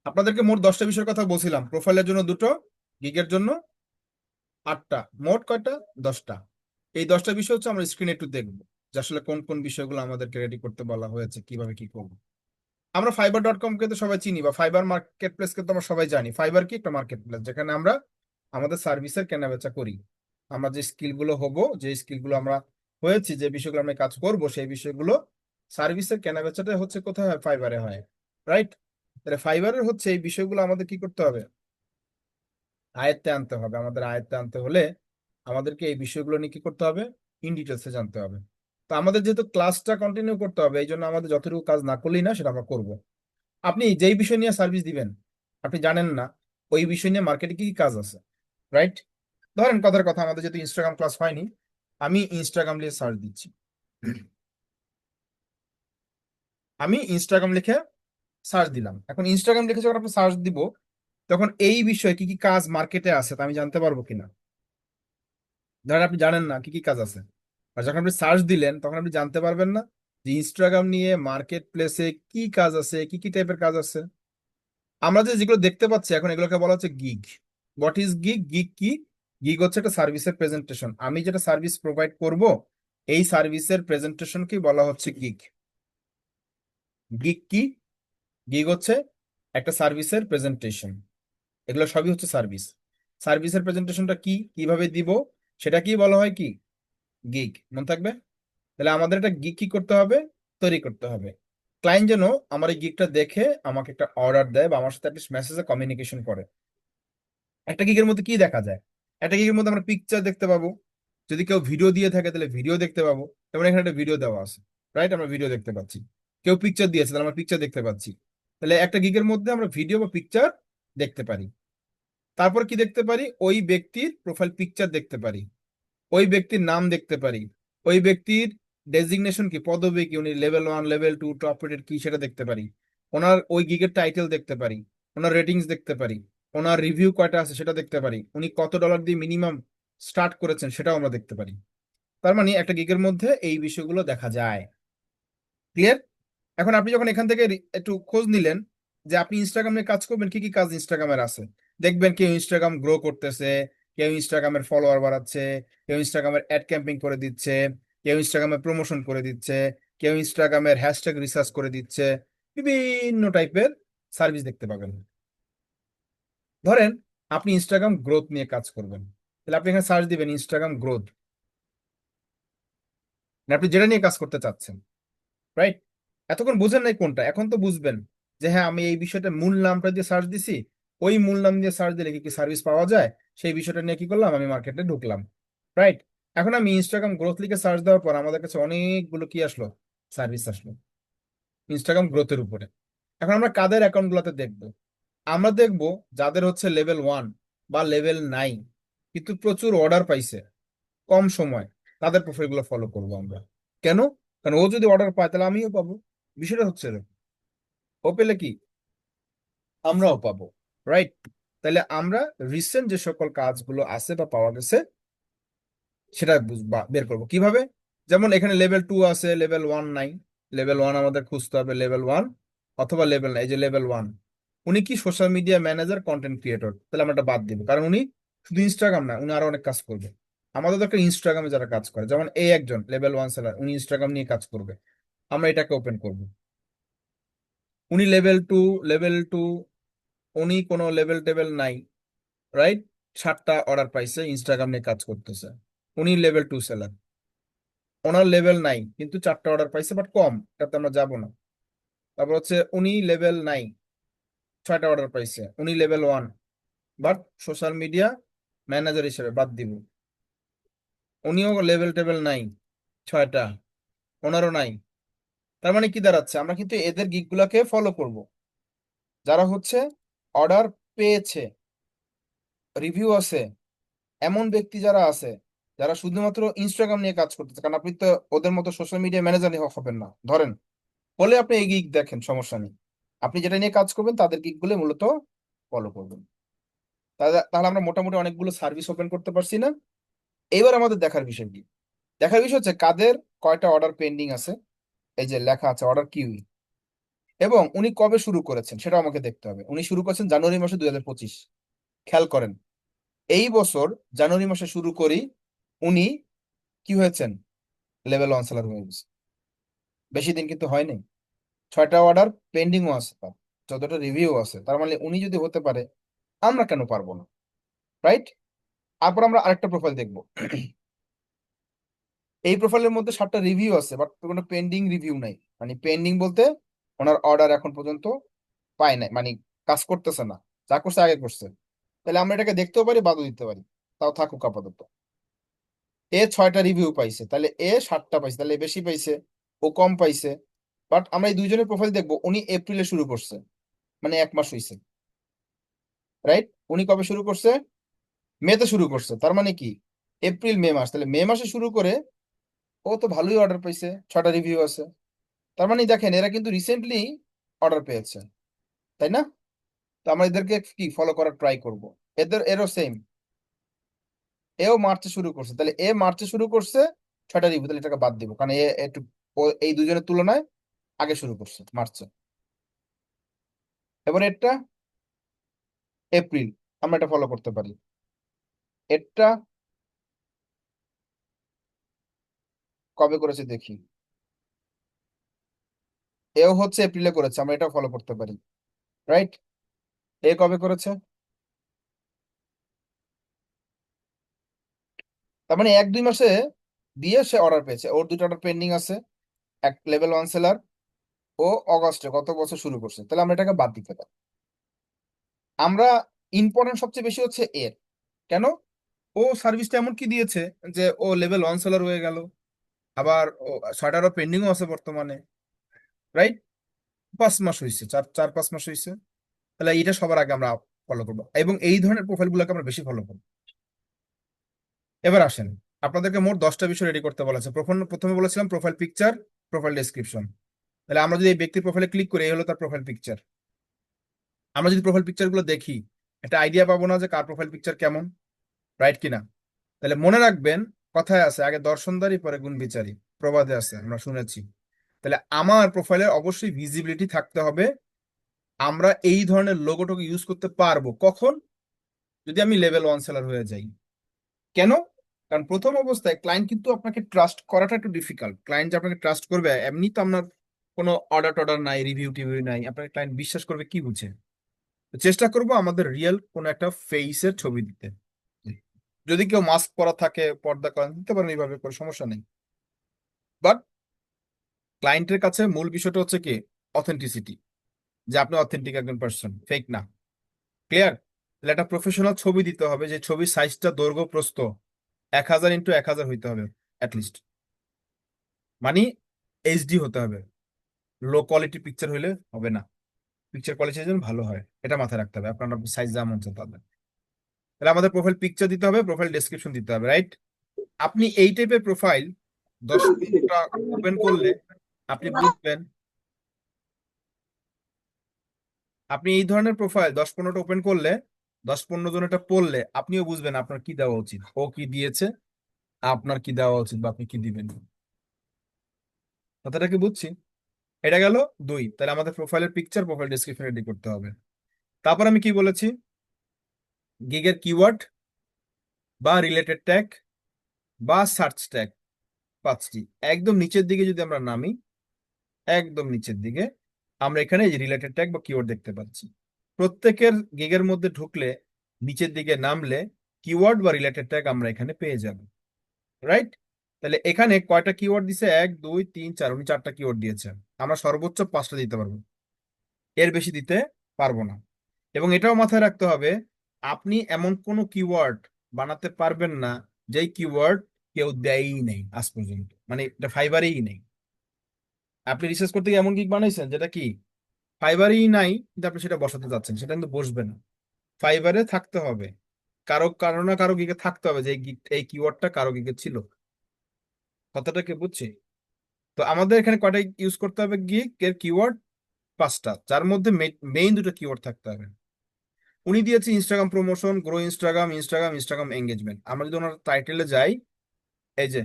আপনাদেরকে মোট 10টা বিষয়ের কথা বলছিলাম, প্রোফাইলের জন্য 2টো, গিগের জন্য 8টা, মোট কয়টা? 10টা। এই 10টা বিষয় হচ্ছে আমরা স্ক্রিনে একটু দেখবো যে আসলে কোন কোন বিষয়গুলো আমাদেরকে রেডি করতে বলা হয়েছে, কিভাবে কি করবো। আমরা fiverr.com কে তো সবাই চিনি, বা ফাইবার মার্কেট প্লেস কে তো আমরা সবাই জানি। ফাইবার কি? একটা মার্কেট প্লেস যেখানে আমরা আমাদের সার্ভিসের কেনা বেচা করি। আমরা যে স্কিলগুলো হবো, যে স্কিলগুলো আমরা হয়েছি, যে বিষয়গুলো আমরা কাজ করব, সেই বিষয়গুলো সার্ভিসের কেনা বেচাটা হচ্ছে কোথায় হয়? ফাইবারে হয়, রাইট? তাহলে ফাইবারের হচ্ছে এই বিষয়গুলো আমাদের কি করতে হবে? আয়ত্তে আনতে হবে। আমাদের আয়ত্তে আনতে হলে আমাদেরকে এই বিষয়গুলো নিয়ে কি করতে হবে? ইন ডিটেলসে জানতে হবে। তো আমাদের যেহেতু ক্লাসটা কন্টিনিউ করতে হবে, এই জন্য আমাদের যতটুকু কাজ না করলেই না, সেটা আমরা করবো। আপনি যেই বিষয় নিয়ে সার্ভিস দিবেন, আপনি জানেন না ওই বিষয় নিয়ে মার্কেটে কি কি কাজ আছে, রাইট? ধরেন কথার কথা, আমাদের যেহেতু ইনস্টাগ্রাম ক্লাস হয়নি, আমি ইনস্টাগ্রাম লিখে সার্চ দিচ্ছি। আমি ইনস্টাগ্রাম লিখে সার্চ দিলাম। এখন ইনস্টাগ্রাম লিখে যখন আপনি সার্চ দিব, তখন এই বিষয়ে কি কি কাজ মার্কেটে আছে তা আমি জানতে পারবো কিনা? ধরেন আপনি জানেন না কি কি কাজ আছে, আর যখন আপনি সার্চ দিলেন তখন আপনি জানতে পারবেন না যে ইনস্টাগ্রাম নিয়ে মার্কেট প্লেসে কি কাজ আছে, কি কি টাইপের কাজ আছে। আমরা যেগুলো দেখতে পাচ্ছি এখন, এগুলোকে বলা হচ্ছে gig. What is gig? Gig কি? গিগ হচ্ছে একটা সার্ভিসের প্রেজেন্টেশন। আমি যেটা সার্ভিস প্রোভাইড করব, এই সার্ভিসের প্রেজেন্টেশনকে বলা হচ্ছে গিগ। গিগ কি? গিগ হচ্ছে একটা সার্ভিসের প্রেজেন্টেশন। এগুলো সবই হচ্ছে সার্ভিস। সার্ভিসের প্রেজেন্টেশনটা কি, কিভাবে দিব, সেটা কি বলা হয়? কি? গিগ। মনে থাকবে? তাহলে আমাদের একটা গিগ কি করতে হবে? তৈরি করতে হবে। ক্লায়েন্ট যেন আমার এই গিগটা দেখে আমাকে একটা অর্ডার দেয় বা আমার সাথে একটা মেসেজে কমিউনিকেশন করে। একটা গিগের মধ্যে কি দেখা যায়? একটা গিগের মধ্যে আমরা পিকচার দেখতে পাবো, যদি কেউ ভিডিও দিয়ে থাকে তাহলে ভিডিও দেখতে পাবো। যেমন এখানে একটা ভিডিও দেওয়া আছে, রাইট? আমরা ভিডিও দেখতে পাচ্ছি। কেউ পিকচার দিয়েছে, তাহলে আমরা পিকচার দেখতে পাচ্ছি। তাহলে একটা গিগের মধ্যে আমরা ভিডিও বা পিকচার দেখতে পারি। তারপর কি দেখতে পারি? ওই ব্যক্তির প্রোফাইল পিকচার দেখতে পারি, ওই ব্যক্তির নাম দেখতে পারি, ওই ব্যক্তির ডেজিগনেশন কি, পদবি কি, উনি লেভেল 1, লেভেল 2, টপ রেটেড কি, সেটা দেখতে পারি। ওনার ওই গিগের টাইটেল দেখতে পারি, ওনার রেটিংস দেখতে পারি, ওনার রিভিউ কয়টা আছে সেটা দেখতে পারি, উনি কত ডলার দিয়ে মিনিমাম স্টার্ট করেছেন সেটাও আমরা দেখতে পারি। তার মানে একটা গিগের মধ্যে এই বিষয়গুলো দেখা যায়। ক্লিয়ার? এখন আপনি যখন এখান থেকে একটু খোঁজ নিলেন যে আপনি ইনস্টাগ্রাম নিয়ে কাজ করবেন, কি কি কাজ ইনস্টাগ্রামের আছে, দেখবেন কেউ ইনস্টাগ্রাম গ্রো করতেছে, কেউ ইনস্টাগ্রামের ফলোয়ার বাড়াচ্ছে, কেউ ইনস্টাগ্রামের অ্যাড ক্যাম্পিং করে দিচ্ছে, কেউ ইনস্টাগ্রামের প্রমোশন করে দিচ্ছে, কেউ ইনস্টাগ্রামের হ্যাশট্যাগ রিসার্চ করে দিচ্ছে। বিভিন্ন টাইপের সার্ভিস দেখতে পাবেন। ধরেন আপনি ইনস্টাগ্রাম গ্রোথ নিয়ে কাজ করবেন, তাহলে আপনি এখানে সার্চ দিবেন ইনস্টাগ্রাম গ্রোথ, আপনি যেটা নিয়ে কাজ করতে চাচ্ছেন, রাইট? এতক্ষণ বুঝেন নাই কোনটা, এখন তো বুঝবেন যে হ্যাঁ, আমি এই বিষয়টা মূল নামটা দিয়ে সার্চ দিছি, ওই মূল নাম দিয়ে সার্চ দিলে কি কি সার্ভিস পাওয়া যায়, সেই বিষয়টা নিয়ে কি করলাম, আমি মার্কেটে ঢুকলাম, রাইট? এখন আমি ইনস্টাগ্রাম গ্রোথ লিখে সার্চ দেওয়ার পর আমাদের কাছে অনেকগুলো কি আসলো? সার্ভিস আসলো ইনস্টাগ্রাম গ্রোথের উপরে। এখন আমরা কাদের অ্যাকাউন্ট গুলোতে দেখবো? আমরা দেখবো যাদের হচ্ছে লেভেল 1 বা লেভেল 9, কিন্তু প্রচুর অর্ডার পাইছে কম সময়, তাদের প্রোফাইল গুলো ফলো করবো আমরা। কেন? কারণ ও যদি অর্ডার পায় তাহলে আমিও পাবো। বিষয়টা হচ্ছে এরকম। ও পেলে কি আমরাও পাবো, রাইট? তাহলে আমরা রিসেন্ট যে সকল কাজগুলো আছে বা পাওয়া গেছে সেটা বের করবো কিভাবে? যেমন এখানে লেভেল 2 আছে, লেভেল 1 নাই। লেভেল 1 আমাদের খুঁজতে হবে, লেভেল 1 অথবা লেভেল 9। এই যে লেভেল 1, উনি কি social media manager, content creator, তাহলে আমরা এটা বাদ দিব, কারণ উনি শুধু ইনস্টাগ্রাম না, উনি আরো অনেক কাজ করবে। আমাদের তো একটা ইনস্টাগ্রামে যারা কাজ করে, যেমন এই একজন লেভেল 1 সেলার, উনি ইনস্টাগ্রাম নিয়ে কাজ করবে, আমরা এটাকে ওপেন করব। উনি লেভেল 2, উনি কোনো লেভেল টেবেল নাই, রাইট? 7টা অর্ডার পাইছে, ইনস্টাগ্রাম নিয়ে কাজ করতেছে। উনি লেভেল 2 সেলার, ওনার লেভেল 9 কিন্তু 4টা অর্ডার পাইছে বাট কম, এটাতে আমরা যাব না। তারপর হচ্ছে উনি লেভেল 9, 6টা অর্ডার পাইছে, উনি level 1 but social media manager হিসেবে বাদ দিব। উনিও লেভেল টেভেল 9, 6টা, ওনারও নাই। তার মানে কি দাঁড়াচ্ছে, আমরা কিন্তু এদের গিগগুলাকে ফলো করব, যারা হচ্ছে অর্ডার পেয়েছে, রিভিউ আছে, এমন ব্যক্তি যারা আছে, যারা শুধুমাত্র ইনস্টাগ্রাম নিয়ে কাজ করতেছে। কারণ আপনি তো ওদের মতো সোশ্যাল মিডিয়া ম্যানেজার হবেন না ধরেন, বলে আপনি এই গিগ দেখেন, সমস্যা নেই। আপনি যেটা নিয়ে কাজ করবেন তাদের গিগগুলো মূলত ফলো করবেন। তাহলে তাহলে আমরা মোটামুটি অনেকগুলো সার্ভিস ওপেন করতে পারছি না? এবার আমাদের দেখার বিষয় কি, দেখার বিষয় হচ্ছে কাদের কয়টা অর্ডার পেন্ডিং আছে, এই যে লেখা আছে অর্ডার কিউই, এবং উনি কবে শুরু করেছেন সেটা আমাকে দেখতে হবে। উনি শুরু করেছেন জানুয়ারি মাসে 2025। খেয়াল করেন, এই বছর জানুয়ারি মাসে শুরু করি উনি কি হয়েছেন, লেভেল 1 সেলার হয়ে গেছে। বেশি দিন কিন্তু হয়নি, 6টা অর্ডার পেন্ডিংও আছে, তার 14টা রিভিউ আছে। তার মানে উনি যদি হতে পারে, আমরা কেন পারবো না? রাইট। তারপর আমরা আরেকটা প্রোফাইল দেখবো। এই প্রোফাইলের মধ্যে 7টা রিভিউ আছে বাট কোনো পেন্ডিং রিভিউ নাই। মানে পেন্ডিং বলতে ওনার অর্ডার এখন পর্যন্ত পায় নাই, মানে কাজ করতেছে না, যা করছে আগে করছে। তাহলে আমরা এটাকে দেখতেও পারি, বাদও দিতে পারি, তাও থাকুক আপাতত। এ 6টা রিভিউ পাইছে, তাহলে এ 7টা পাইছে, তাহলে এ বেশি পাইছে, ও কম পাইছে। বাট আমরা এই দুইজনের প্রোফাইল দেখবো, উনি এপ্রিলে শুরু করছে, মানে 1 মাস হইছে। রাইট। উনি কবে শুরু করছে, মেতে শুরু করছে, তার মানে কি এপ্রিল মে মাস, তাহলে মে মাসে শুরু করে ও তো ভালোই অর্ডার পাইছে, 6টা রিভিউ আছে। তার মানে দেখেন এরা কিন্তু রিসেন্টলি অর্ডার পেয়েছে, তাই না? তো আমরা এদেরকে কি ফলো করার ট্রাই করব। এরও সেম, এও মার্চে শুরু করছে, তাহলে এ মার্চে শুরু করছে, 6টা রিভিউ, তাহলে এটাকে বাদ দিব, কারণ এ একটু এই দুজনের তুলনায় আগে শুরু করছে মার্চে। এবার এটা এপ্রিল, আমরা এটা ফলো করতে পারি। এটা কবে করেছে দেখি, এও হচ্ছে এপ্রিলে করেছে, আমরা এটা ফলো করতে পারি। রাইট। এ কবে করেছে, তার মানে 1-2 মাসে দিয়ে সে অর্ডার পেয়েছে। ওর 2টা অর্ডার পেন্ডিং আছে, এক লেভেল 1 সেলার, ও অগস্টে গত বছর শুরু করছে, তাহলে আমরা এটাকে বাদ দিতে পারি। আমরা ইম্পর্টেন্ট সবচেয়ে বেশি হচ্ছে এর, কেন, ও সার্ভিসটা এমন কি দিয়েছে যে ও লেভেল 1 সেলার হয়ে গেল, আবার ও 6টারও পেন্ডিংও আছে বর্তমানে। রাইট। 5 মাস হয়েছে, 4-5 মাস হয়েছে, তাহলে এইটা সবার আগে আমরা ফলো করবো, এবং এই ধরনের প্রোফাইল গুলোকে আমরা বেশি ফলো করবো। এবার আসেন, আপনাদেরকে মোট 10টা বিষয় রেডি করতে বলা আছে। প্রথমে বলেছিলাম প্রোফাইল পিকচার, প্রোফাইল ডেসক্রিপশন। তাহলে আমরা যদি এই ব্যক্তির প্রোফাইলে ক্লিক করি, এই হলো তার প্রোফাইল পিকচার। আমরা যদি প্রোফাইল পিকচার গুলো দেখি, একটা আইডিয়া পাবো না যে কার প্রোফাইল পিকচার কেমন, রাইট কিনা? তাহলে মনে রাখবেন, কথায় আছে আগে দর্শনদারি পরে গুণ বিচারি, প্রবাদে আছে, আমরা শুনেছি। তাহলে আমার প্রোফাইলে অবশ্যই ভিজিবিলিটি থাকতে হবে। আমরা এই ধরনের লোগোটাকে ইউজ করতে পারবো কখন, যদি আমি লেভেল 1 সেলার হয়ে যাই। কেন? কারণ প্রথম অবস্থায় ক্লায়েন্ট কিন্তু আপনাকে ট্রাস্ট করাটা একটু ডিফিকাল্ট। ক্লায়েন্ট যে আপনাকে ট্রাস্ট করবে, এমনি তো আপনার কোনো অর্ডার টর্ডার নাই, রিভিউ টিভিউ নাই, আপনাকে ক্লায়েন্ট বিশ্বাস করবে কি বুঝে? তো চেষ্টা করবো আমাদের রিয়েল কোনো একটা ফেসের ছবি দিতে। যদি কেউ মাস্ক পরা থাকে, পর্দা করেন, দিতে পারেন, এইভাবে করে সমস্যা নেই। বাট ক্লায়েন্টের কাছে মূল বিষয়টা হচ্ছে কি, অথেন্টিসিটি, যে আপনি অথেন্টিক একজন পার্সন, ফেক না। ক্লিয়ার? তাহলে একটা প্রফেশনাল ছবি দিতে হবে, যে ছবির সাইজটা দৈর্ঘ্য প্রস্থ 1000x1000 হইতে হবে অ্যাটলিস্ট, মানে এইচডি হতে হবে। লো কোয়ালিটি পিকচার হইলে হবে না, পিকচার কোয়ালিটি যেন ভালো হয়, এটা মাথায় রাখতে হবে। আপনার সাইজ যেমন চান তাদের। তাহলে আমাদের প্রোফাইল পিকচার দিতে হবে, প্রোফাইল ডেসক্রিপশন দিতে হবে, রাইট? আপনি এই টাইপের প্রোফাইল 10-15টা ওপেন করলে আপনি বুঝবেন, আপনি এই ধরনের প্রোফাইল 10-15টা ওপেন করলে, 10-15 জন এটা পড়লে আপনিও বুঝবেন আপনার কি দেওয়া উচিত, ও কি দিয়েছে, আপনার কি দেওয়া উচিত, বা আপনি কি দিবেন। কথাটা কি বুঝছি? এটা গেল 2। তাহলে আমাদের প্রোফাইলের পিকচার, প্রোফাইল ডেসক্রিপশন রেডি করতে হবে। তারপর আমি কি বলেছি, গিগের কিওয়ার্ড বা রিলেটেড ট্যাগ বা সার্চ ট্যাগ 5টি। একদম নিচের দিকে যদি আমরা নামি, একদম নিচের দিকে আমরা এখানে রিলেটেড ট্যাগ বা কিওয়ার্ড দেখতে পাচ্ছি। প্রত্যেকের গিগের মধ্যে ঢুকলে নিচের দিকে নামলে কিওয়ার্ড বা রিলেটেড ট্যাগ আমরা এখানে পেয়ে যাব। রাইট? তাহলে এখানে কয়টা কিওয়ার্ড দিছে? 1 2 3 4, উনি 4টা কিওয়ার্ড দিয়েছে। আমরা সর্বোচ্চ 5টা দিতে পারবো, এর বেশি দিতে পারবো না। এবং এটাও মাথায় রাখতে হবে, আপনি এমন কোনো কিওয়ার্ড বানাতে পারবেন না যেই কিওয়ার্ড কেউ দেয়ই নেই আজ পর্যন্ত, মানে এটা ফাইবারেই নেই। আপনি রিসার্চ করতে গিয়ে এমন গিগ বানাইছেন যেটা কি ফাইবারেই নাই, কিন্তু আপনি সেটা বসাতে যাচ্ছেন, সেটা কিন্তু বসবে না। ফাইবারে থাকতে হবে, কারো না কারো গিগে থাকতে হবে যে এই কিওয়ার্ডটা কারো গিগে ছিল। কথাটা কি বুঝছি? তো আমাদের এখানে কয়টা ইউজ করতে হবে? গিগ এর কিওয়ার্ড 5টা, যার মধ্যে মেইন দুটো কিওয়ার্ড থাকতে হবে। উনি দিয়েছে Instagram promotion, grow Instagram, Instagram engagement. আমরা যদি ওনার টাইটেলে যাই, এই যে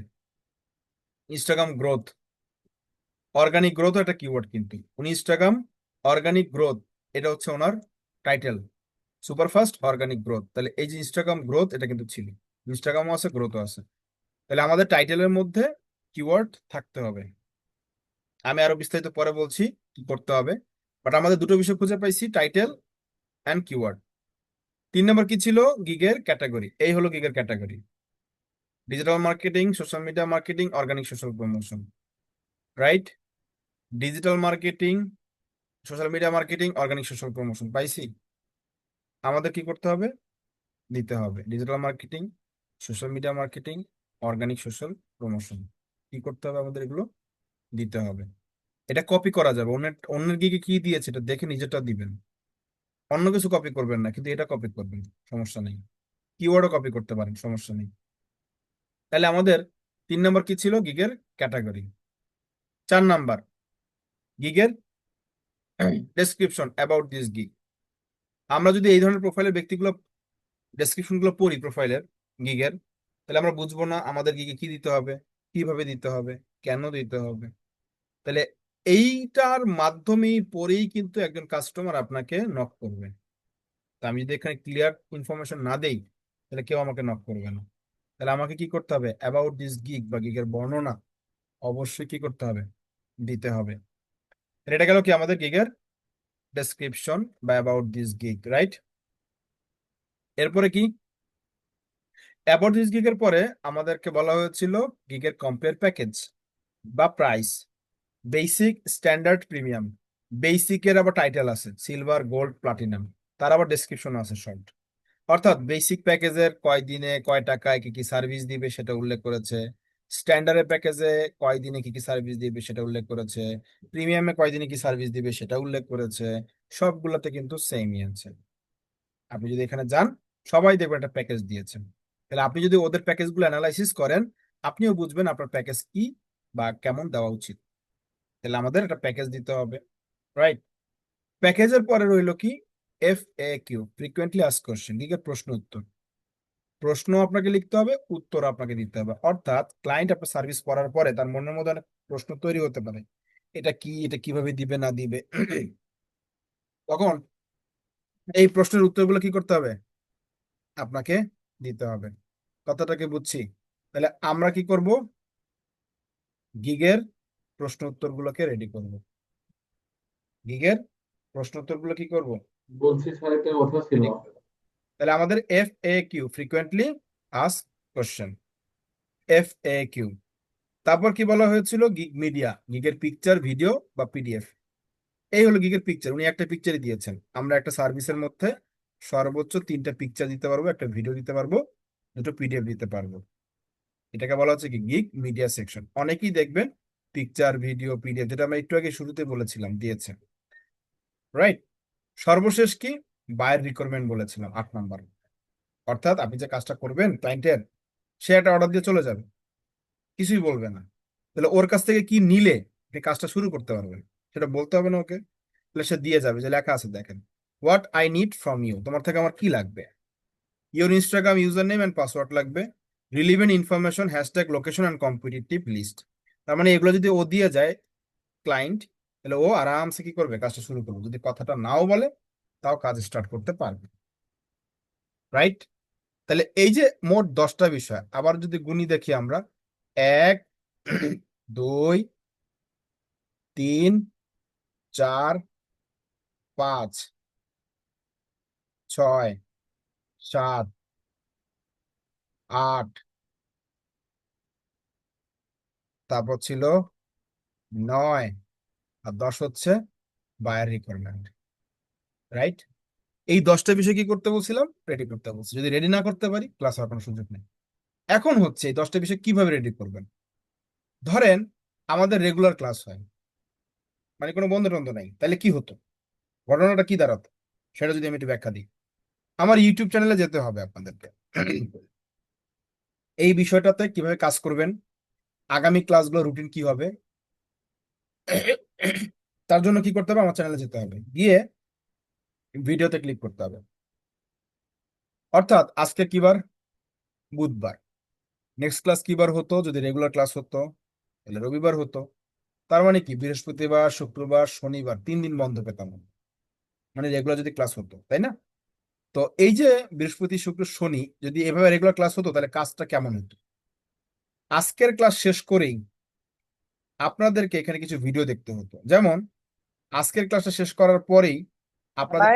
ইনস্টাগ্রাম গ্রোথ, অর্গানিক গ্রোথ একটা কিওয়ার্ড, কিন্তু উনি ইনস্টাগ্রাম অর্গানিক গ্রোথ, এটা হচ্ছে ওনার টাইটেল, সুপারফাস্ট অর্গানিক গ্রোথ। তাহলে এই যে ইনস্টাগ্রাম গ্রোথ, এটা কিন্তু ছিল, ইনস্টাগ্রামও আছে, গ্রোথও আছে। তাহলে আমাদের টাইটেলের মধ্যে কিওয়ার্ড থাকতে হবে। আমি আরো বিস্তারিত পরে বলছি কি করতে হবে, বাট আমাদের দুটো বিষয় খুঁজে পাইছি, টাইটেল অ্যান্ড কিওয়ার্ড। 3 নম্বর কি ছিল? গিগের ক্যাটাগরি। এই হলো গিগের category: digital marketing, social media marketing, organic social promotion. Right? Digital marketing, social media marketing, organic social promotion পাইছি। আমাদের কি করতে হবে? দিতে হবে digital marketing, social media marketing, organic social promotion. কি করতে হবে? আমাদের এগুলো দিতে হবে। এটা কপি করা যাবে, অন্যের গিগে কি দিয়েছে এটা দেখে নিজেরটা দিবেন, অন্য কিছু কপি করবেন না, কিন্তু এটা কপি করবেন, সমস্যা নেই। কিওয়ার্ডও কপি করতে পারেন, সমস্যা নেই। তাহলে আমাদের 3 নম্বর কি ছিল? গিগের ক্যাটাগরি। 4 নম্বর গিগের ডেসক্রিপশন অ্যাবাউট দিস গিগ। আমরা যদি এই ধরনের প্রোফাইলের ব্যক্তিগুলো ডেসক্রিপশন গুলো পড়ি প্রোফাইলের, গিগের, তাহলে আমরা বুঝবো না আমাদের গিগে কি দিতে হবে, কিভাবে দিতে হবে, কেন দিতে হবে। তাহলে এইটার মাধ্যমেই পরেই কিন্তু একজন কাস্টমার আপনাকে নক করবে। তা আমি যদি এখানে ক্লিয়ার ইনফরমেশন না দেই, তাহলে কেউ আমাকে নক করবে না। তাহলে আমাকে কি করতে হবে? অ্যাবাউট দিস গিগ বা গিগের বর্ণনা অবশ্যই কি করতে হবে? দিতে হবে। তাহলে এটা গেল কি আমাদের গিগের ডেসক্রিপশন বা অ্যাবাউট দিস গিগ, রাইট? এরপরে কি? অ্যাবাউট দিস গিগের পরে আমাদেরকে বলা হয়েছিল গিগের কম্পেয়ার প্যাকেজ বা প্রাইস, বেসিক, স্ট্যান্ডার্ড, প্রিমিয়াম। বেসিকের আবার টাইটেল আছে, সিলভার, গোল্ড, প্লাটিনাম, তার আবার ডেসক্রিপশন আছে শর্ট। অর্থাৎ বেসিক প্যাকেজের কয় দিনে কয় টাকায় কি কি সার্ভিস দিবে সেটা উল্লেখ করেছে, স্ট্যান্ডার্ড প্যাকেজে কয় দিনে কি কি সার্ভিস দিবে সেটা উল্লেখ করেছে, প্রিমিয়ামে কয় দিনে কি সার্ভিস দিবে সেটা উল্লেখ করেছে। সবগুলোতে কিন্তু সেমই আছে। আপনি যদি এখানে যান, সবাই দেখবেন একটা প্যাকেজ দিয়েছেন। তাহলে আপনি যদি ওদের প্যাকেজগুলো অ্যানালাইসিস করেন, আপনিও বুঝবেন আপনার প্যাকেজ কি বা কেমন দেওয়া উচিত। তাহলে আমাদের একটা প্যাকেজ দিতে হবে, রাইট? প্যাকেজের পরে রইলো কি? FAQ, ফ্রিকোয়েন্টলি আস্কড কোশ্চেন, দিকে প্রশ্ন উত্তর। প্রশ্ন আপনাকে লিখতে হবে, উত্তর আপনাকে দিতে হবে। অর্থাৎ ক্লায়েন্ট আপনার সার্ভিস করার পরে তার মনের মধ্যে অনেক প্রশ্ন তৈরি হতে পারে, এটা কি, এটা কিভাবে দিবে না দিবে। তখন এই প্রশ্নের উত্তরগুলো কি করতে হবে? আপনাকে দিতে হবে। কথাটাকে বুঝছি? তাহলে আমরা কি করব? গিগের প্রশ্ন উত্তরগুলোকে রেডি করব। গিগের প্রশ্ন উত্তরগুলো কি করব? বলছি স্যার একটা কথা ছিল। রেডি। তাহলে আমাদের FAQ, frequently ask question, FAQ। তারপর কি বলা হয়েছিল? গিগ মিডিয়া, গিগের পিকচার, ভিডিও বা PDF। এই হলো গিগের পিকচার, উনি একটা পিকচারই দিয়েছেন। আমরা একটা সার্ভিসের মধ্যে সর্বোচ্চ 3টা পিকচার দিতে পারবো, একটা ভিডিও দিতে পারবো, 2টো PDF দিতে পারবো। এটাকে বলা হচ্ছে কি? Gig media section. অনেকেই দেখবেন পিকচার, ভিডিও, PDF, যেটা আমরা একটু আগে শুরুতে বলেছিলাম দিয়েছে, রাইট? সর্বশেষ কি? বায়ার রিকোয়ারমেন্ট বলেছিলাম, 8 নম্বর। অর্থাৎ আপনি যে কাজটা করবেন ক্লায়েন্টের, সে একটা অর্ডার দিয়ে চলে যাবে, কিছুই বলবে না। তাহলে ওর কাছ থেকে কি নিলে আপনি কাজটা শুরু করতে পারবেন, সেটা বলতে হবে না ওকে। তাহলে সে দিয়ে যাবে, যে লেখা আছে দেখেন, what I need from you, তোমার থেকে আমার কি লাগবে। Your Instagram user name and password লাগবে, relevant information, hashtag, location and competitive list. তার মানে এগুলো যদি ও দিয়ে যায় ক্লায়েন্ট, তাহলে ও আরামসে কি করবে? কাজটা শুরু করবে। যদি কথাটা নাও বলে, তাও কাজ স্টার্ট করতে পারবে, রাইট? তাহলে এই যে মোট 10টা বিষয়, আবার যদি গুণি দেখি আমরা, 1 2 3 4 5 6 7 8 তারপর ছিল 9 আর 10 হচ্ছে বায়ার রিকোয়ারমেন্ট, রাইট? এই 10টা বিষয় কি করতে বলছিলাম? রেডি করতে বলছি। যদি রেডি না করতে পারি ক্লাস হওয়ার কোনো সুযোগ নেই। এখন হচ্ছে এই 10টা বিষয় কিভাবে রেডি করবেন। ধরেন আমাদের রেগুলার ক্লাস হয়, মানে কোনো বন্ধ টন্ধ নাই, তাহলে কি হতো, ঘটনাটা কি দাঁড়াতো, সেটা যদি আমি একটু ব্যাখ্যা দিই। আমার ইউটিউব চ্যানেলে যেতে হবে আপনাদেরকে। এই বিষয়টাতে কিভাবে কাজ করবেন, আগামী ক্লাসগুলো রুটিন কি হবে, তার জন্য কি করতে হবে, আমার চ্যানেলে যেতে হবে, গিয়ে ভিডিওতে ক্লিক করতে হবে। অর্থাৎ আজকে কি বার? বুধবার। নেক্সট ক্লাস কি বার হতো? যদি রেগুলার ক্লাস হতো তাহলে রবিবার হতো। তার মানে কি বৃহস্পতিবার, শুক্রবার, শনিবার 3 দিন বন্ধ পেতাম, মানে রেগুলার যদি ক্লাস হতো, তাই না? তো এই যে বৃহস্পতি, শুক্র, শনি যদি এভাবে রেগুলার ক্লাস হতো তাহলে কাজটা কেমন হতো? আজকের ক্লাস শেষ করেই আপনাদেরকে এখানে কিছু ভিডিও দেখতে হতো। যেমন আজকের ক্লাসটা শেষ করার পরেই আপনাদের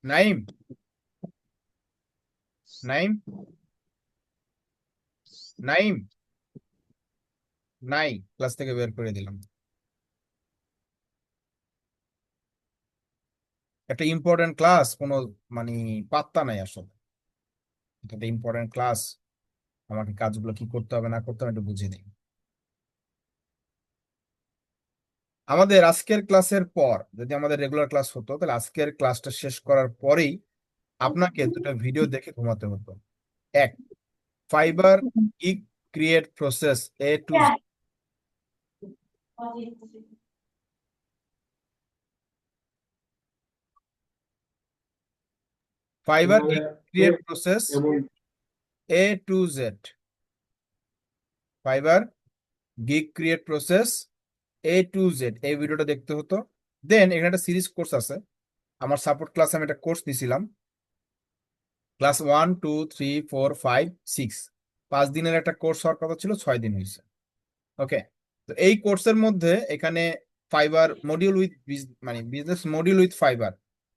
নাইম, নাইম, নাইম, নাই, ক্লাস থেকে বের করে দিলাম। একটা ইম্পর্টেন্ট ক্লাস, কোনো মানে পাত্তা নাই আসলে। এটা একটা ইম্পর্টেন্ট ক্লাস, আমাকে কাজগুলো কি করতে হবে না করতে হবে একটু বুঝিয়ে দিই। আমাদের আজকের ক্লাসের পর যদি আমাদের রেগুলার ক্লাস হতো তাহলে আজকের ক্লাসটা শেষ করার পরেই আপনাকে দুটো ভিডিও দেখে ঘুমাতে হতো। এক, fibre gig create process A to Z। Fibre gig create process A to Z। Fibre gig create process A to Z, এই ভিডিওটা দেখতে হতো। দেন এখানে একটা সিরিজ কোর্স আছে, আমার সাপোর্ট ক্লাসে আমি একটা কোর্স দিছিলাম, ক্লাস 1, 2, 3, 4, 5, 6, 5 দিনের একটা কোর্স হওয়ার কথা ছিল, 6 দিন হয়েছে। ওকে, তো এই কোর্সের মধ্যে এখানে ফাইবার মডিউল উইথ মানে বিজনেস মডিউল উইথ ফাইবার,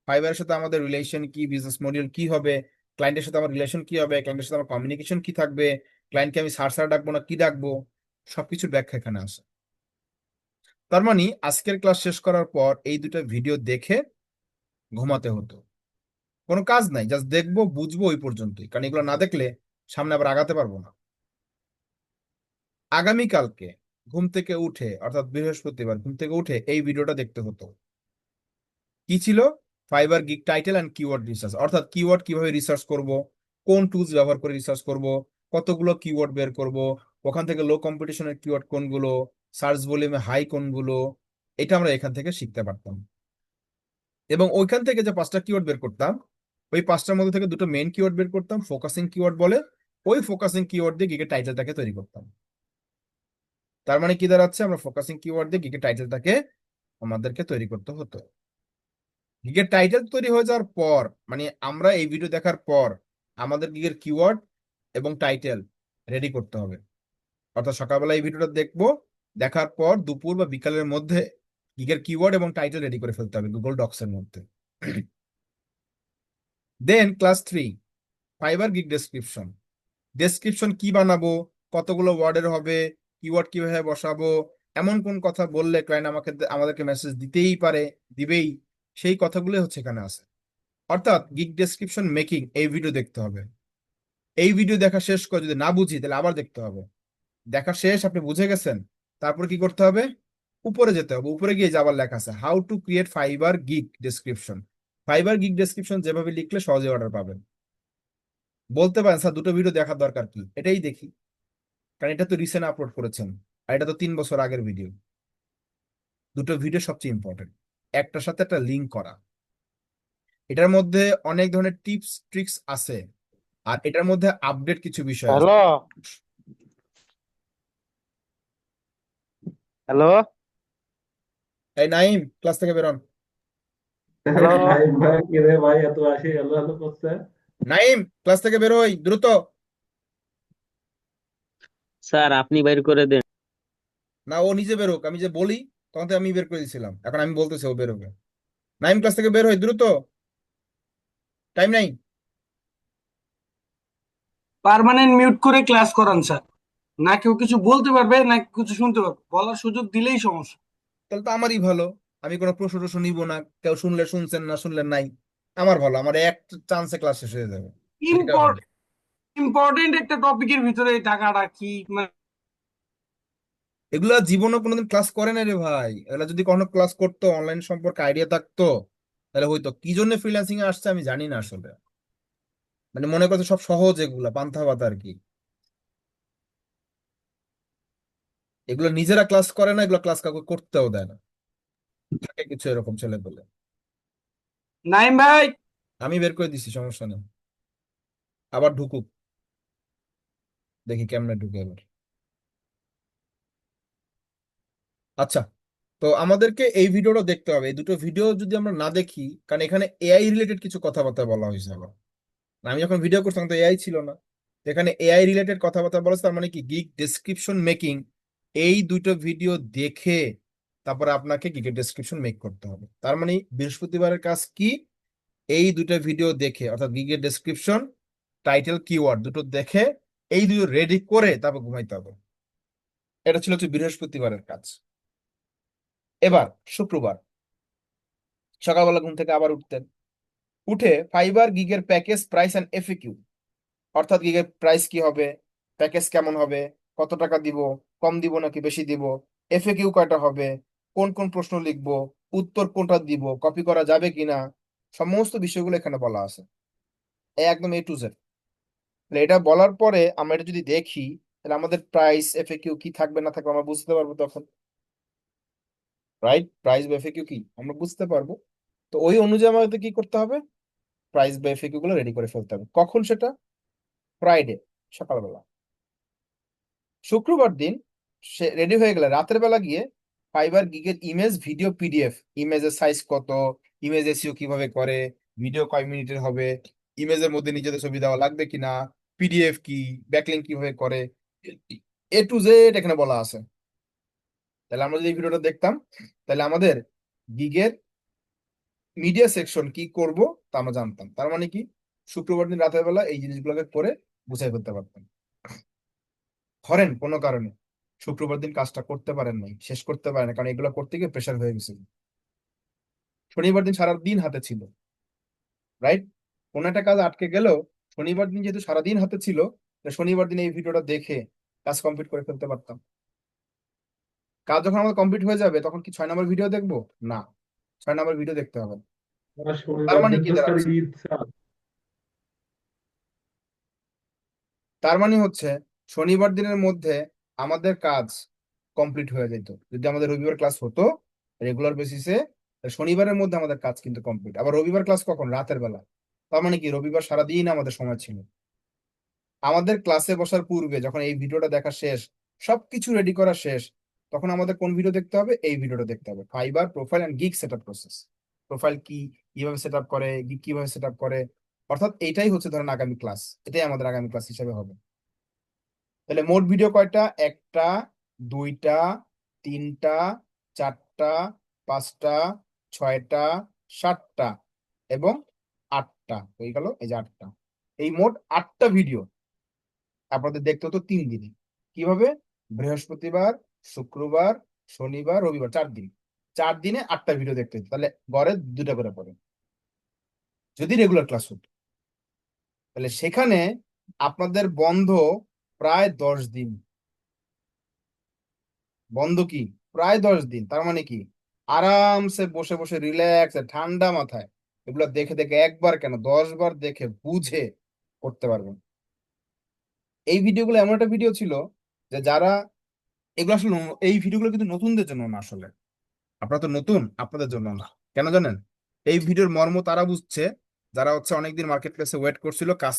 ফাইবারের সাথে আমাদের রিলেশন কি, বিজনেস মডিউল কি হবে, ক্লায়েন্টের সাথে আমার রিলেশন কি হবে, ক্লায়েন্টের সাথে আমার কমিউনিকেশন কি থাকবে, ক্লায়েন্টকে আমি স্যার ডাকবো না কি ডাকবো, সবকিছুর ব্যাখ্যা এখানে আছে। তার মানে আজকের ক্লাস শেষ করার পর এই দুটো ভিডিও দেখে ঘুমাতে হতো। কোনো কাজ নাই, জাস্ট দেখবো বুঝবো ওই পর্যন্তই, কারণ এগুলো না দেখলে সামনে আবার আগাতে পারবো না। আগামীকালকে ঘুম থেকে উঠে, অর্থাৎ বৃহস্পতিবার ঘুম থেকে উঠে এই ভিডিওটা দেখতে হতো। কি ছিল? Fibre gig title and keyword research, অর্থাৎ কিওয়ার্ড কিভাবে রিসার্চ করব, কোন টুলস ব্যবহার করে রিসার্চ করব, কতগুলো কিওয়ার্ড বের করব, ওখান থেকে লো কম্পিটিশনের কিওয়ার্ড কোনগুলো, সার্চ ভলিউমে হাই কোনগুলো, এটা আমরা এখান থেকে শিখতে পারতাম। এবং ওইখান থেকে যে 5টা কিওয়ার্ড বের করতাম, ওই 5টার মধ্যে থেকে দুটো মেইন কিওয়ার্ড বের করতাম, ফোকাসিং কিওয়ার্ড বলে, ওই ফোকাসিং কিওয়ার্ড দিয়ে গিগের টাইটেলটাকে তৈরি করতাম। তার মানে কি দাঁড়াচ্ছে, আমরা ফোকাসিং কিওয়ার্ড দিয়ে গিগের টাইটেলটাকে আমাদেরকে তৈরি করতে হতো। গিগের টাইটেল তৈরি হয়ে যাওয়ার পর, মানে আমরা এই ভিডিও দেখার পর আমাদের গিগের কিওয়ার্ড এবং টাইটেল রেডি করতে হবে। অর্থাৎ সকালবেলা এই ভিডিওটা দেখবো, দেখার পর দুপুর বা বিকালের মধ্যে গিগের কিওয়ার্ড এবং টাইটেল রেডি করে ফেলতে হবে গুগল ডক্স এর মধ্যে। Then class 3, Fiverr gig description. Description কি বানাবো, কতগুলো ওয়ার্ডের হবে, কিওয়ার্ড কিভাবে বসাবো, এমন কোন কথা বললে ক্লায়েন্ট আমাদেরকে মেসেজ দিতেই পারে, দিবেই, সেই কথাগুলো হচ্ছে এখানে আছে। অর্থাৎ গিগ ডেসক্রিপশন মেকিং এই ভিডিও দেখতে হবে। এই ভিডিও দেখা শেষ করে যদি না বুঝি তাহলে আবার দেখতে হবে। দেখা শেষ, আপনি বুঝে গেছেন, তারপর কি করতে হবে, উপরে যেতে হবে। উপরে গিয়ে যাবার লেখা আছে how to create fibre gig description. Fibre gig description যেভাবে লিখলে সহজে অর্ডার পাবেন। বলতে পারেন স্যার দুটো ভিডিও দেখার দরকার কি, এটাই দেখি, কারণ এটা তো রিসেন্ট আপলোড করেছেন আর এটা তো 3 বছর আগের ভিডিও। দুটো ভিডিও সবচেয়ে ইম্পর্টেন্ট, একটার সাথে একটা লিঙ্ক করা। এটার মধ্যে অনেক ধরনের টিপস ট্রিক্স আছে, আর এটার মধ্যে আপডেট কিছু বিষয় আছে। হ্যালো, হ্যালো, এই নাইম, ক্লাস থেকে বেরোন। হ্যালো। নাইম, ক্লাস থেকে বেরোই দ্রুত। স্যার আপনি বাইর করে দেন। না, ও নিজে বেরোক, আমি যে বলি তখন তো আমি বের করে দিয়েছিলাম, এখন আমি বলতেছি ও বের হবে। নাইম ক্লাস থেকে বের হয় দ্রুত, টাইম নাই। পার্মানেন্ট মিউট করে ক্লাস করান স্যার, না কেউ কিছু বলতে পারবে না কিছু শুনতে পারবে, বলার সুযোগ দিলেই সমস্যা। তাহলে তো আমারই ভালো, আমি কোনো প্রশ্ন টশ্ন নিব না, কেউ শুনলে শুনছেন না শুনলে নাই। আমার ভালো, আমার এক চান্সে ক্লাস শেষ হয়ে যাবে, এটা ভালো। ইম্পর্টেন্ট একটা টপিকের ভিতরে এই টাকাটা কি মানে? এগুলা জীবনে কোনোদিন ক্লাস করে না রে ভাই, এগুলা যদি কখনো ক্লাস করতো, অনলাইন সম্পর্কে আইডিয়া থাকতো, তাহলে হয়তো। কি জন্য ফ্রিল্যান্সিং এ আসছে আমি জানি না আসলে, মানে মনে করছে সব সহজ, এগুলা পান্থা ভাতা আর কি। এগুলো নিজেরা ক্লাস করে না, এগুলো ক্লাস কাউকে করতেও দেয় না, থাকে কিছু এরকম ছেলে বলে। নাইম ভাই, আমি বের করে দিছি, সমস্যা নেই, আবার ঢুকুক, দেখি কেমনে ঢুকে এবার। আচ্ছা, তো আমাদেরকে এই ভিডিওটা দেখতে হবে, এই দুটো ভিডিও যদি আমরা না দেখি, কারণ এখানে এআই রিলেটেড কিছু কথাবার্তা বলা হয়েছে আবার। আমি যখন ভিডিও করছিলাম তো এআই ছিল না, তো এখানে এআই রিলেটেড কথাবার্তা বলেছে, তার মানে কি গিগ ডেসক্রিপশন মেকিং। এই দুটো ভিডিও দেখে তারপরে আপনাকে গিগের ডেসক্রিপশন মেক করতে হবে। তার মানে বৃহস্পতিবারের কাজ কি, এই দুটো ভিডিও দেখে, অর্থাৎ গিগের ডেসক্রিপশন, টাইটেল, কিওয়ার্ড দুটো দেখে এই দুটো রেডি করে তারপর ঘুমাইতে হবে। এটা ছিল হচ্ছে বৃহস্পতিবারের কাজ। এবার শুক্রবার সকালবেলা ঘুম থেকে আবার উঠতেন, উঠে ফাইবার গিগের প্যাকেজ, প্রাইস অ্যান্ড এফএকিউ, অর্থাৎ গিগের প্রাইস কি হবে, প্যাকেজ কেমন হবে, কত টাকা দিব, কম দিব নাকি বেশি দিব, এফএকিউ কয়টা হবে, কোন কোন প্রশ্ন লিখবো, উত্তর কোনটা দিব, কপি করা যাবে কিনা, সমস্ত বিষয়গুলো এখানে বলা আছে, একদম A to Z। এটা বলার পরে আমরা এটা যদি দেখি, তাহলে আমাদের প্রাইস এফএকিউ কি থাকবে না থাকবে আমরা বুঝতে পারবো তখন। রাইট, প্রাইস বা এফএকিউ কি আমরা বুঝতে পারবো। তো ওই অনুযায়ী আমাদের কি করতে হবে, প্রাইস বা এফএকিউ গুলো রেডি করে ফেলতে হবে। কখন সেটা, ফ্রাইডে সকালবেলা। শুক্রবার দিন সে রেডি হয়ে গেলে রাতের বেলা গিয়ে ফাইবার গিগের ইমেজ, ভিডিও, পিডিএফ, ইমেজের সাইজ কত, ইমেজ এসইও কিভাবে করে, ভিডিও কয় মিনিটের হবে, ইমেজের মধ্যে নিজেদের ছবি দেওয়া লাগবে কিনা, পিডিএফ কি, ব্যাকলিঙ্ক কিভাবে করে, A to Z এখানে বলা আছে। তাহলে আমরা যদি এই ভিডিওটা দেখতাম, তাহলে আমাদের গিগের মিডিয়া সেকশন কি করব তা আমরা জানতাম। তার মানে কি, শুক্রবার দিন রাতের বেলা এই জিনিসগুলোকে করে গুছাই ফেলতে পারতাম। ধরেন কোনো কারণে শুক্রবার দিন কাজটা করতে পারেন নাই, শেষ করতে পারেন না, কারণ এগুলো করতে গিয়ে প্রেশার হয়ে গেছিল, শনিবার দিন সারা দিন হাতে ছিল, রাইট, কোনো একটা কাজ আটকে গেলেও শনিবার দিন যেহেতু সারাদিন হাতে ছিল, তাহলে শনিবার দিন এই ভিডিওটা দেখে কাজ কমপ্লিট করে ফেলতে পারতাম। কাজ যখন আমাদের কমপ্লিট হয়ে যাবে, তখন কি 6 নম্বর ভিডিও দেখবো না, 6 নম্বর ভিডিও দেখতে হবে না। তার মানে কি দাঁড়াচ্ছে, তার মানে হচ্ছে শনিবার দিনের মধ্যে আমাদের কাজ কমপ্লিট হয়ে যেত। যদি আমাদের রবিবার ক্লাস হতো রেগুলার বেসিসে, শনিবারের মধ্যে আমাদের কাজ কিন্তু কমপ্লিট। আবার রবিবার ক্লাস কখন, রাতের বেলা। তার মানে কি রবিবার সারাদিন আমাদের সময় ছিল। আমাদের ক্লাসে বসার পূর্বে যখন এই ভিডিওটা দেখা শেষ, সবকিছু রেডি করা শেষ, তখন আমাদের কোন ভিডিও দেখতে হবে, এই ভিডিওটা দেখতে হবে, fibre profile and gig setup process. Profile কি, কিভাবে সেট আপ করে, গিগ কিভাবে সেট আপ করে, অর্থাৎ এইটাই হচ্ছে ধরেন আগামী ক্লাস, এটাই আমাদের আগামী ক্লাস হিসেবে হবে। তাহলে মোট ভিডিও কয়টা, একটা, দুইটা, তিনটা, চারটা, পাঁচটা, ছয়টা, সাতটা এবং আটটা, হয়ে গেল এই যে আটটা। এই মোট 8টা ভিডিও আপনাদের দেখতে হতো 3 দিনে। কিভাবে, বৃহস্পতিবার, শুক্রবার, শনিবার, রবিবার, 4 দিন, 4 দিনে 8টা ভিডিও দেখতে হতো। তাহলে গড়ে 2টা করে পড়ে যদি রেগুলার ক্লাস হতো। তাহলে সেখানে আপনাদের বন্ধ প্রায় 10 দিন, বন্ধ কি প্রায় 10 দিন। তার মানে কি আরামসে বসে বসে রিল্যাক্স ঠান্ডা মাথায় এগুলো দেখে দেখে, একবার কেন 10বার দেখে বুঝে করতে পারবেন। এই ভিডিওগুলো এমন একটা ভিডিও ছিল যে যারা এগুলো আসলে এই ভিডিওগুলো কিন্তু নতুনদের জন্য না আসলে, আপনারা তো নতুন, আপনাদের জন্য না। কেন জানেন, এই ভিডিওর মর্ম তারা বুঝছে যারা হচ্ছে অনেকদিন মার্কেট প্লেসে ওয়েট করছিল, কাজ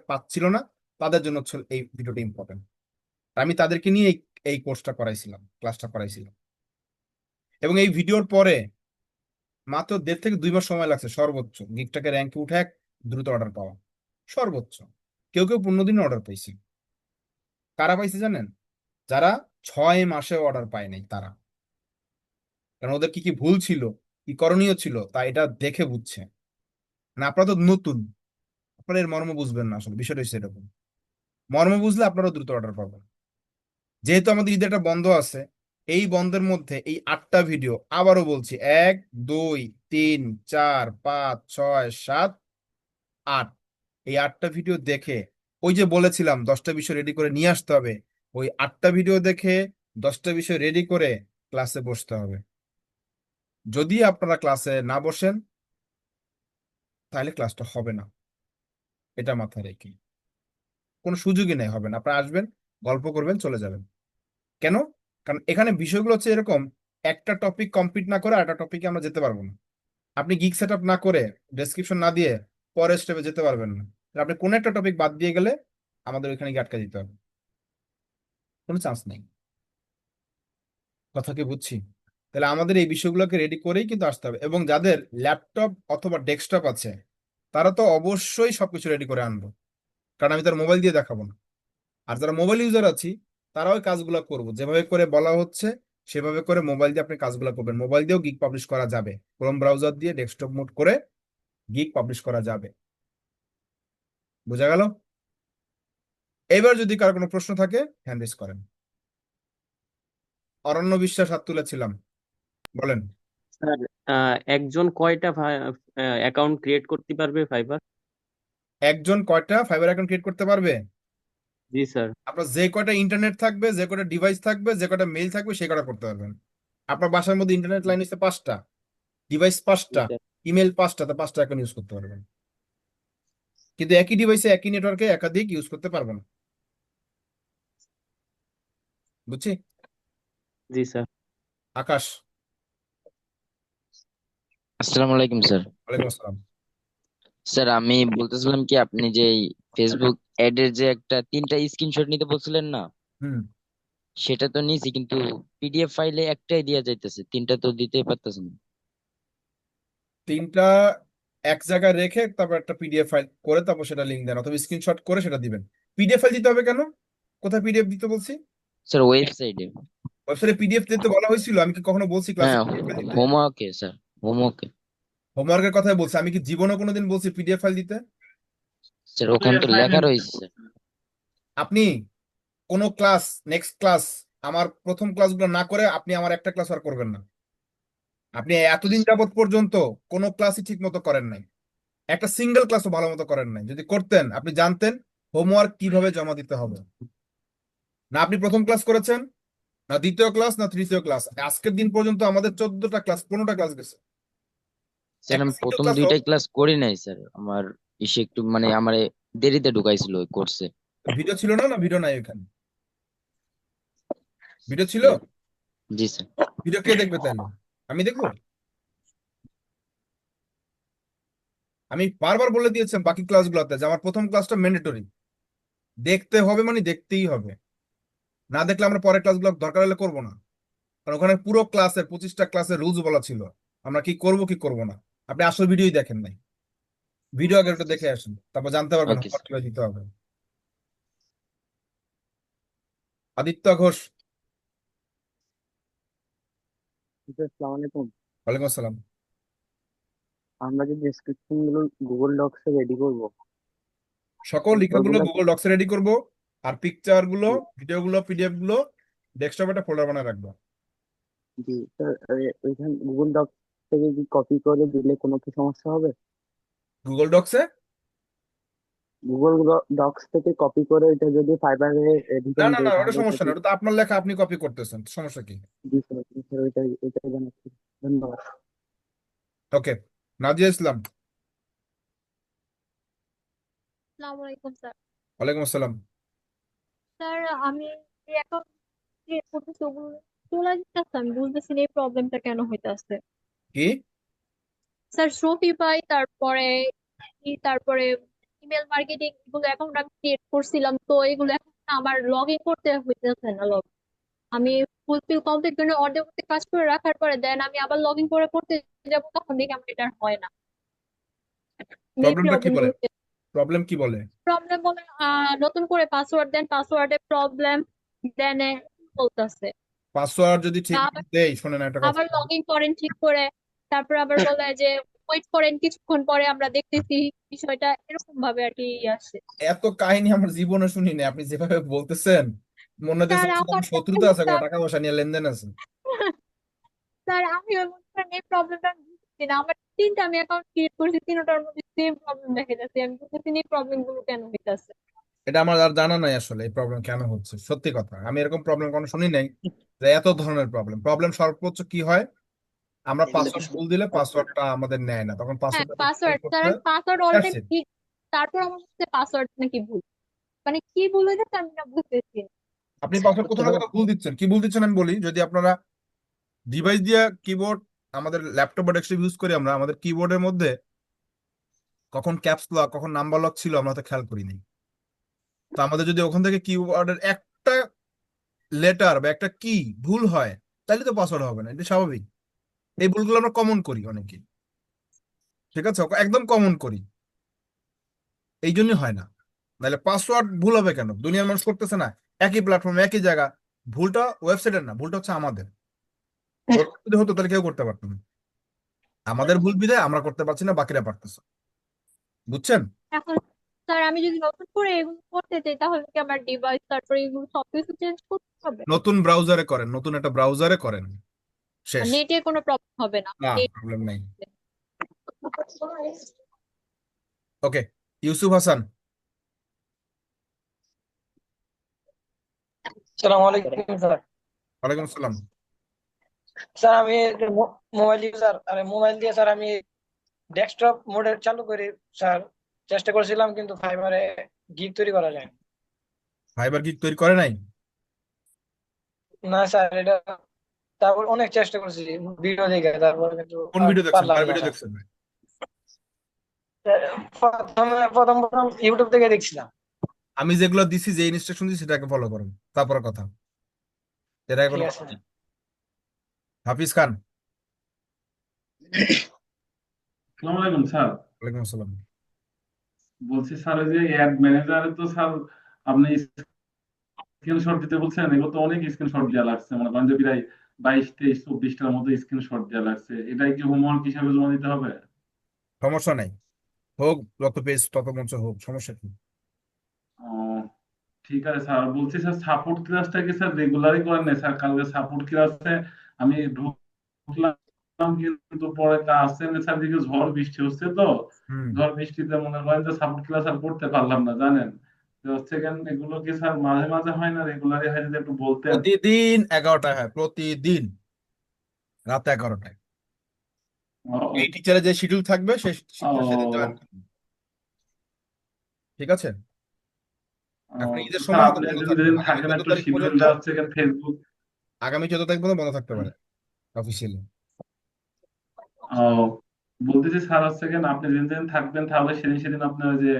পাচ্ছিল না, তাদের জন্য হচ্ছে এই ভিডিওটা ইম্পর্টেন্ট। আমি তাদেরকে নিয়ে এই কোর্সটা করাইছিলাম, ক্লাসটা করাইছিলাম। এবং এই ভিডিওর পরে মাত্র 1.5 থেকে 2 মাস সময় লাগছে সর্বোচ্চ গিগটাকে র্যাঙ্কে উঠে দ্রুত অর্ডার পাওয়া, সর্বোচ্চ। কেউ কেউ 15 দিনে অর্ডার পাইছে। কারা পাইছে জানেন, যারা 6 মাসে অর্ডার পায় নাই তারা। কারণ ওদের কি কি ভুল ছিল, কি করণীয় ছিল, তা এটা দেখে বুঝছে। না আপনারা তো নতুন, আপনারা এর মর্ম বুঝবেন না, আসলে বিষয়টা হচ্ছে এরকম। মর্ম বুঝলে আপনারাও দ্রুত অর্ডার পাবেন। যেহেতু আমাদের ঈদের একটা বন্ধ আছে, এই বন্ধের মধ্যে এই 8টা ভিডিও, আবারও বলছি, 1 2 3 4 5 6 7 8, এই 8টা ভিডিও দেখে, ওই যে বলেছিলাম 10টা বিষয় রেডি করে নিয়ে আসতে হবে, ওই 8টা ভিডিও দেখে 10টা বিষয় রেডি করে ক্লাসে বসতে হবে। যদি আপনারা ক্লাসে না বসেন তাহলে ক্লাসটা হবে না, এটা মাথায় রেখে। কোনো সুযোগই নেই, হবে না। আপনারা আসবেন, গল্প করবেন, চলে যাবেন। কেন? কারণ এখানে বিষয়গুলো হচ্ছে এরকম, একটা টপিক কমপ্লিট না করে আরেকটা টপিকে আমরা যেতে পারবো না। আপনি গিগ সেট আপ না করে, ডেসক্রিপশন না দিয়ে পরের স্টেপে যেতে পারবেন না। তাহলে আপনি কোনো একটা টপিক বাদ দিয়ে গেলে আমাদের ওইখানে গিয়ে আটকা দিতে হবে, কোনো চান্স নেই। কথা কি বুঝছি? তাহলে আমাদের এই বিষয়গুলোকে রেডি করেই কিন্তু আসতে হবে, এবং যাদের ল্যাপটপ অথবা ডেস্কটপ আছে তারা তো অবশ্যই সবকিছু রেডি করে আনবো, কারণ আমি তার মোবাইল দিয়ে দেখাবো না। আর যারা মোবাইল ইউজার আছি তারাও ওই কাজগুলো করবো, যেভাবে করে বলা হচ্ছে সেভাবে করে মোবাইল দিয়ে আপনি কাজগুলো করবেন। মোবাইল দিয়েও গিগ পাবলিশ করা যাবে, ক্রোম ব্রাউজার দিয়ে ডেস্কটপ মোড করে গিগ পাবলিশ করা যাবে। বোঝা গেল? এবার যদি কারো কোনো প্রশ্ন থাকে হ্যান্ড রেজ করেন। অরণ্য বিশ্বাস হাত তুলেছিলাম, বলেন। স্যার, একজন কয়টা অ্যাকাউন্ট ক্রিয়েট করতে পারবে ফাইবার? একজন কয়টা ফাইবার অ্যাকাউন্ট ক্রিয়েট করতে পারবে? জি স্যার। আপনার যে কয়টা ইন্টারনেট থাকবে, যে কয়টা ডিভাইস থাকবে, যে কয়টা মেইল থাকবে, সে কয়টা করতে পারবেন। আপনার বাসার মধ্যে ইন্টারনেট লাইন হচ্ছে 5টা, ডিভাইস জি 5টা, স্যার। ইমেল 5টা, তা 5টা অ্যাকাউন্ট ইউজ করতে পারবেন। কিন্তু একই ডিভাইসে একই নেটওয়ার্কে একাধিক ইউজ করতে পারবেন না। বুঝছি? জি স্যার। আকাশ। আসসালামু আলাইকুম স্যার। ওয়ালাইকুম আসসালাম। স্যার আমি বলতেছিলাম কি, আপনি যে এই ফেসবুক অ্যাড এর যে একটা 3টা স্ক্রিনশট নিতে বলছিলেন না, হুম। সেটা তো নিয়েছি, কিন্তু পিডিএফ ফাইলে একটাই দেয়া যাইতেছে, 3টা তো দিতেই পারতেছে না। 3টা এক জায়গায় রেখে তারপর একটা পিডিএফ ফাইল করে তারপর সেটা লিঙ্ক দেন, অথবা স্ক্রিনশট করে সেটা দিবেন। পিডিএফ ফাইল দিতে হবে কেন? কোথায় পিডিএফ দিতে বলছি? স্যার ওয়েবসাইটে। ওয়েবসাইটে পিডিএফ দিতে বলা হয়েছিল? আমি কি কখনো বলছি ক্লাসে হ্যাঁ, পিডিএফ ফাইল দিতে? হোমওয়ার্কে স্যার, হোমওয়ার্কে। হোমওয়ার্কের কথাই বলছি, আমি কি জীবনে কোনোদিন বলছি পিডিএফ ফাইল দিতে? স্যার ওটা ওখানে তো লেখা অ্যাসাইনমেন্ট। রয়েছে স্যার। আপনি কোনো ক্লাস, নেক্সট ক্লাস, আমার প্রথম ক্লাসগুলো না করে আপনি আমার একটা ক্লাস আর করবেন না। আপনি এতদিন যাবত পর্যন্ত কোনো ক্লাসই ঠিক মতো করেন নাই, একটা সিঙ্গেল ক্লাসও ভালো মতো করেন নাই। যদি করতেন আপনি জানতেন হোমওয়ার্ক কিভাবে জমা দিতে হবে। না আপনি প্রথম ক্লাস করেছেন, না দ্বিতীয় ক্লাস, না তৃতীয় ক্লাস, আজকের দিন পর্যন্ত আমাদের 14টা ক্লাস, 15টা ক্লাস গেছে। স্যার একটা আমি সিঙ্গেল প্রথম ক্লাসও 2টা ক্লাস করি নাই স্যার, আমার ইসে একটু মানে আমার দেরিতে ঢুকাইছিল ওই কোর্সে। ভিডিও ছিল না? না ভিডিও নাই এখানে? ভিডিও ছিল? জি স্যার। ভিডিও কে দেখবে তাহলে? আমি দেখবো? আমি বারবার বলে দিয়েছিলাম বাকি ক্লাসগুলোতে যে আমার প্রথম ক্লাসটা ম্যান্ডেটরি, দেখতে হবে, মানে দেখতেই হবে। না দেখলে আমরা পরের ক্লাসগুলো দরকার হলে করবো না, কারণ ওখানে পুরো ক্লাসের 25টা ক্লাসের রুলস বলা ছিল আমরা কি করব কি করব না। আপনি আসল ভিডিওই দেখেন নাই, ভিডিও আগে একটা দেখে আসুন, তারপর জানতে পারবেন ওকে হোমওয়ার্ক স্যার। কিভাবে দিতে হবে। আদিত্য ঘোষ। আসসালামু আলাইকুম। ওয়ালাইকুম আসসালাম। আমরা যে ডেসক্রিপশন গুলো গুগল ডক্সে রেডি করব, সকল লিঙ্কগুলো ওইগুলো গুগল ডক্সে রেডি করব, আর পিকচার গুলো, ভিডিও গুলো, পিডিএফ গুলো ডেস্কটপে একটা ফোল্ডার বানায় রাখবো। জি স্যার, ওইখানে গুগল ডক্স থেকে কি কপি করে দিলে কোনো কি সমস্যা হবে? গুগল ডক্সে? গুগল ডক্স থেকে কপি করে এটা যদি ফাইবারে না এডিশন না না, দেয় ওটা তাহলে এটা সমস্যা না, কি? ওটা তো আপনার লেখা, আপনি কপি করতেছেন, সমস্যা কি? জি স্যার, স্যার ওইটাই জানাচ্ছি। ধন্যবাদ। ওকে। নাজিয়া ইসলাম। আসসালামু আলাইকুম স্যার। ওয়ালাইকুম আসসালাম। স্যার আমি যে অ্যাকাউন্ট ক্রিয়েট করতেছি ওগুলো চলে যাচ্ছে, আমি বুঝতেছি না এই প্রবলেমটা কেন হইতাছে। কি? স্যার শপিফাই, তারপরে ইমেল মার্কেটিং, এগুলো অ্যাকাউন্ট আমি ক্রিয়েট করছিলাম, তো এগুলো এখন না আমার লগ ইন করতে হইতেছে না। আমি ফুলফিল কমপ্লিট করে অর্ধেক অর্ধেক কাজ করে রাখার পরে দেন আমি আবার লগ ইন করে করতে যাবো, তখন দেখি আমার এটা আর হয় না। এই প্রবলেমটা কি প্রবলেম বলে? গুলো প্রবলেম কি বলে? প্রবলেম বলে নতুন করে পাসওয়ার্ড দেন, পাসওয়ার্ডে প্রবলেম দেন বলতেছে। পাসওয়ার্ড যদি ঠিক তা মতো দেই, শোনেন একটা কথা। আবার লগ ইন করেন ঠিক করে, তারপর আবার বলে যে ওয়েট করেন কিছুক্ষণ পরে আমরা দেখতেছি, বিষয়টা এরকম ভাবে আর কি আসে। এত কাহিনী আমার জীবনে শুনিনি, আপনি যেভাবে বলতেছেন মনে হচ্ছে স্যার আমার সাথে আমার আমার শত্রুতা আছে, কোনো টাকা পয়সা নিয়ে লেনদেন আছে। স্যার আমি ওই মনে করেন এই প্রবলেমটা বুঝছি না, আমার তিনটা আমি অ্যাকাউন্ট ক্রিয়েট করেছি, তিনটার মধ্যে সেম প্রবলেম দেখা যাচ্ছে, আমি বুঝতেছি না এই প্রবলেম গুলো কেন হইতাছে। এটা আমার আর জানা নাই আসলে এই প্রবলেম কেন হচ্ছে। সত্যি কথা, আমি এরকম প্রবলেম কোনো শুনি নাই যে এত ধরনের প্রবলেম। প্রবলেম সর্বোচ্চ কি হয়, আমরা পাসওয়ার্ড ভুল দিলে পাসওয়ার্ডটা আমাদের নেয় না, তখন হ্যাঁ পাসওয়ার্ডটা পাসওয়ার্ড, করতে স্যার হয়। আমি password all That's time it. ঠিক, তারপর আমার হচ্ছে পাসওয়ার্ড নাকি ভুল, মানে কি ভুল হয়েছে আমি না বুঝতেছি না। আপনি পাসওয়ার্ড কোথাও না কোথাও ভুল দিচ্ছেন। কি ভুল দিচ্ছেন আমি বলি, যদি আপনারা ডিভাইস দিয়ে কিবোর্ড, আমাদের ল্যাপটপ বা ডেস্কটপ ইউজ করি, আমরা আমাদের কিবোর্ডের মধ্যে কখন ক্যাপস লক কখন নাম্বার লক ছিল আমরা তো খেয়াল করিনি। তো আমাদের যদি ওখান থেকে কিবোর্ডের একটা লেটার বা একটা কি ভুল হয়, তাহলে তো পাসওয়ার্ড হবে না, এটা স্বাভাবিক। এই ভুলগুলো আমরা কমন করি অনেকে, ঠিক আছে, একদম কমন করি, এই জন্যই হয় না। নাহলে পাসওয়ার্ড ভুল হবে কেন, দুনিয়ার মানুষ করতেছে না, একই প্ল্যাটফর্মে একই জায়গা। ভুলটা ওয়েবসাইটের না, ভুলটা হচ্ছে আমাদের। ওরকম যদি হতো তাহলে কেউ করতে পারতো না। আমাদের ভুল বিধায় আমরা করতে পারছি না, বাকিরা পারতেছে। বুঝছেন? এখন স্যার আমি যদি নতুন করে এগুলো করতে চাই তাহলে কি আমার ডিভাইস তারপরে এগুলো সবকিছু চেঞ্জ করতে হবে? নতুন ব্রাউজারে করেন, নতুন একটা ব্রাউজারে করেন, শেষ। নেটে কোনো প্রবলেম হবে না? না, নেট প্রবলেম নাই। ওকে, ইউসুফ হাসান। আসসালামু আলাইকুম স্যার। ওয়ালাইকুম আসসালাম। স্যার আমি মোবাইল ইউজার, আরে মোবাইল দিয়ে স্যার আমি ডেস্কটপ মোডে চালু করি স্যার, চেষ্টা করেছিলাম কিন্তু ফাইবারে গিগ তৈরি করা যায় না। ফাইবার গিগ তৈরি করে নাই? না স্যার, এটা তারপর অনেক চেষ্টা করছি ভিডিও দেখে, তারপর কিন্তু কোন আর ভিডিও দেখছেন, পারলাম কার না ভিডিও স্যার। দেখছেন? প্রথম প্রথম ইউটিউব থেকে দেখছিলাম। আমি যেগুলো দিছি, যে ইনস্ট্রাকশন দিছি সেটাকে ফলো করেন, তারপরে কথা, এর আগে ঠিক কোনো আছে। কথা নেই। হাফিজ খান। আসসালামু আলাইকুম স্যার। ওয়ালাইকুম আসসালাম। বলছি স্যার, ওই যে অ্যাড ম্যানেজারে তো স্যার আপনি স্ক্রিনশট দিতে বলছেন, এগুলো তো অনেক স্ক্রিনশট দেওয়া লাগছে, মনে করেন যে প্রায় 22, 23, 24টার মতো স্ক্রিনশট দেওয়া লাগছে। এটাই কি হোমওয়ার্ক হিসাবে জমা দিতে হবে? সমস্যা নাই, হোক, যত পেজ তত মঞ্চ হোক, সমস্যা কি? ও, ঠিক আছে স্যার। বলছি স্যার, সাপোর্ট ক্লাসটা কি স্যার রেগুলারই করেন না স্যার? কালকে সাপোর্ট ক্লাসে আমি ঢুকলাম, কিন্তু পরে ক্লাসে স্যার দিকে ঝড় বৃষ্টি হচ্ছে তো, হুম। ঝড় বৃষ্টিতে মনে করেন যে সাপোর্ট ক্লাস আর করতে পারলাম না, জানেন। তো হচ্ছে কেন, এগুলো কি স্যার মাঝে মাঝে হয় না, রেগুলারই হয়? যদি একটু বলতেন। প্রতিদিন 11টায় হয়, প্রতিদিন রাত 11টায়। এই ও, টিচারের যে শিডিউল থাকবে সেই শিডিউল সেদিন জয়েন ও, করবে, ঠিক আছে? ও, এখন তো ঈদের স্যার সময় হয়তো আপনি বন্ধ যদি থাকবে, যেদিন আগামী থাকেন 14 একটু তারিখ পর্যন্ত। শিডিউলটা হচ্ছে কেন ফেসবুক। আগামী 14 তারিখ পর্যন্ত বন্ধ থাকতে পারে অফিসিয়ালি। ও, বলতেছি স্যার হচ্ছে কেন, আপনি যেদিন যেদিন থাকবেন তাহলে সেদিন সেদিন আপনার ওই যে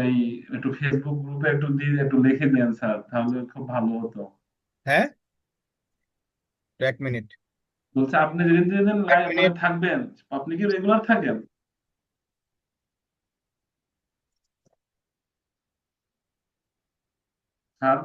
এই একটু ফেসবুক গ্রুপে একটু দিয়ে একটু লিখে দেন স্যার, তাহলে খুব ভালো হতো। হ্যাঁ, তো 1 মিনিট, বলছে আপনি যেদিন যেদিন এক মানে মিনিট থাকবেন, আপনি কি রেগুলার থাকেন স্যার?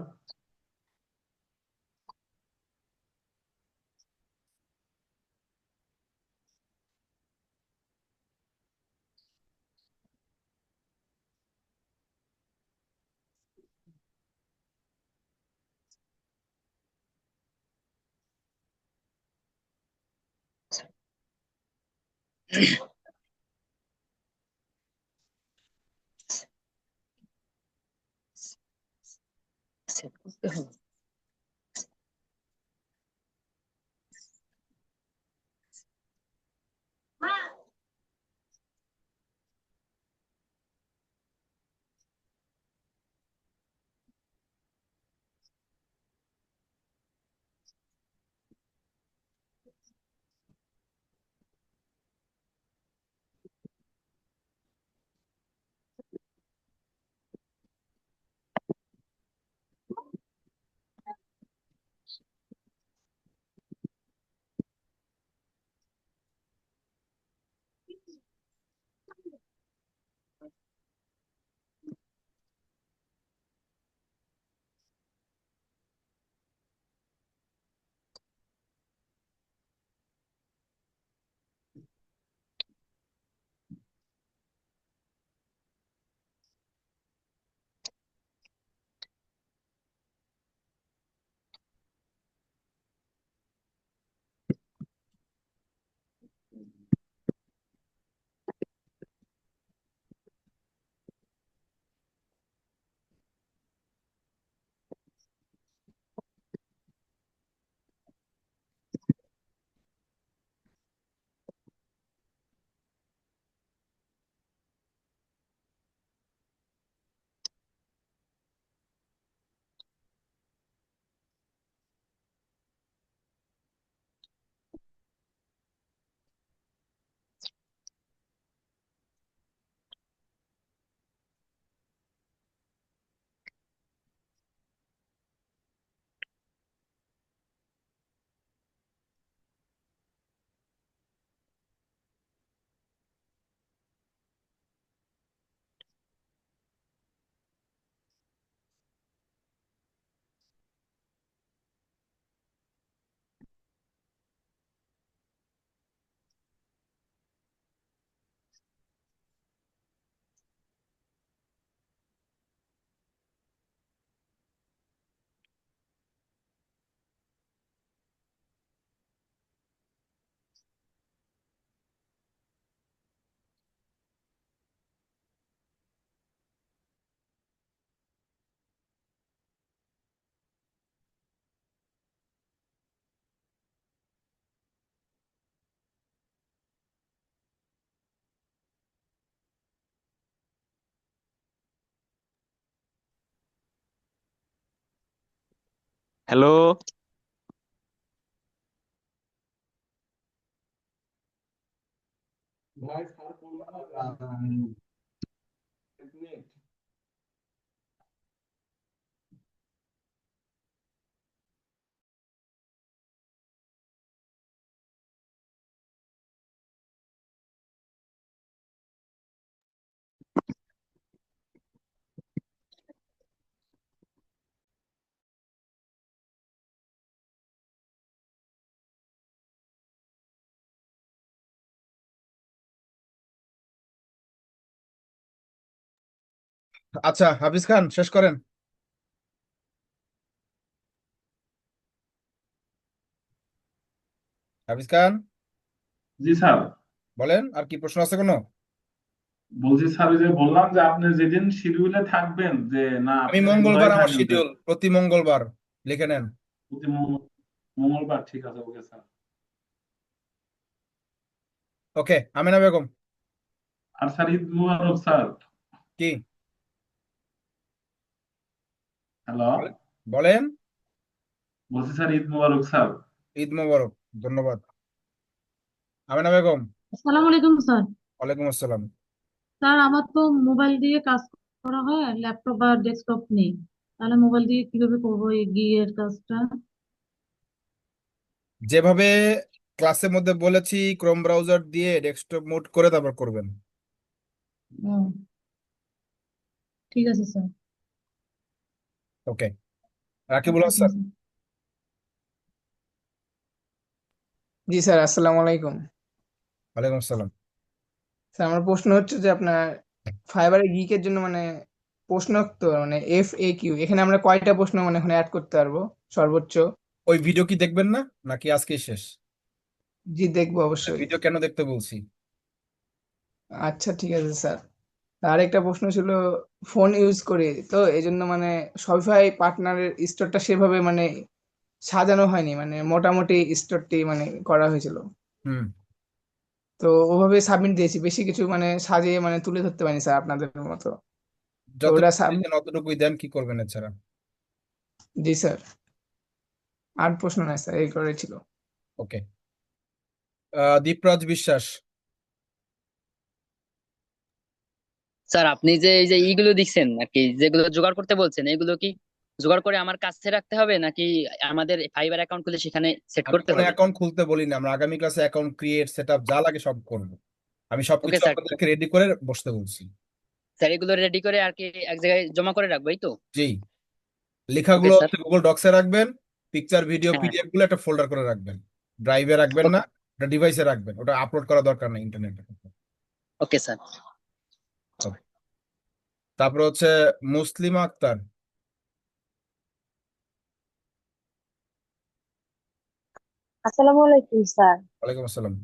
হ্যালো। আচ্ছা, হাফিজ খান শেষ করেন। হাফিজ খান জি স্যার। বলেন, আর কি প্রশ্ন আছে কোনো? বলছি স্যার, ওই যে বললাম যে আপনি যেদিন শিডিউলে থাকবেন, যে না আমি আপনি মঙ্গলবার উদয় আমার থাকেন, যে শিডিউল, প্রতি মঙ্গলবার লিখে নেন। প্রতি মঙ্গলবার। ঠিক আছে, ওকে স্যার। ওকে, আমিনা বেগম। আর স্যার ঈদ মুবারক স্যার। কি হ্যালো। বলেন? বলছি স্যার ঈদ মুবারক স্যার। ঈদ মোবারক। ধন্যবাদ। আমিনা বেগম। আসসালামু আলাইকুম স্যার। ওয়ালাইকুম আসসালাম। স্যার আমার তো মোবাইল দিয়ে কাজ করা হয়, ল্যাপটপ বা ডেস্কটপ নেই, তাহলে মোবাইল দিয়ে কিভাবে করবো এই গিয়ের কাজটা? যেভাবে ক্লাসের মধ্যে বলেছি, ক্রোম ব্রাউজার দিয়ে ডেস্কটপ মোড করে তারপর করবেন। ও, ঠিক আছে স্যার। ওকে, রাকিবুল আচ্ছা, ঠিক হাসান। আছে। জি স্যার, আসসালামু আলাইকুম। ওয়ালাইকুম আসসালাম। স্যার আমার প্রশ্ন হচ্ছে যে আপনার ফাইবারে গিকের জন্য মানে প্রশ্ন তো মানে FAQ, এখানে আমরা কয়টা প্রশ্ন মানে এখানে অ্যাড করতে পারবো সর্বোচ্চ? ওই ভিডিও কি দেখবেন না, নাকি আজকেই শেষ? জি দেখবো অবশ্যই। ভিডিও কেন দেখতে বলছি? আচ্ছা ঠিক আছে স্যার। আর একটা প্রশ্ন ছিল, ফোন ইউজ করি তো এই জন্য মানে শপিফাই পার্টনারের স্টোরটা সেভাবে মানে সাজানো হয়নি, মানে মোটামুটি স্টোরটি মানে করা হয়েছিল, হুম। তো ওভাবে সাবমিট দিয়েছি, বেশি কিছু মানে সাজিয়ে মানে তুলে ধরতে পারিনি স্যার আপনাদের মতো। তো ওটা যতটুকু দিতেন অতটুকুই দেন, কি করবেন এছাড়া? জি স্যার, আর প্রশ্ন নাই স্যার, এই করে ছিল। ওকে, দীপরাজ বিশ্বাস। স্যার আপনি যে এই যে ইগুলো দিচ্ছেন আর কি, যেগুলো জোগাড় করতে বলছেন, এগুলো কি জোগাড় করে আমার কাছে রাখতে হবে নাকি আমাদের ফাইবার অ্যাকাউন্ট খুলে সেখানে সেট আমি করতে কোনো হবে? অ্যাকাউন্ট খুলতে বলি না, আমরা আগামী ক্লাসে অ্যাকাউন্ট ক্রিয়েট, সেট আপ যা লাগে সব করবো। আমি ওকে সবকিছু স্যার। আপনাদেরকে রেডি করে বসতে বলছি। স্যার এগুলো রেডি করে আর কি এক জায়গায় জমা করে রাখবো, এই তো? জি, ওকে লেখাগুলো স্যার। হচ্ছে গুগল ডক্সে রাখবেন, পিকচার ভিডিও হ্যাঁ। পিডিএফ গুলো একটা ফোল্ডার করে রাখবেন। ড্রাইভে রাখবেন না, ওকে। ওটা ডিভাইসে রাখবেন, ওটা আপলোড করা দরকার নেই ইন্টারনেটে। Okay sir. তারপর হচ্ছে মুসলিমা আক্তার। আসসালামু আলাইকুম স্যার। ওয়ালাইকুম আসসালাম।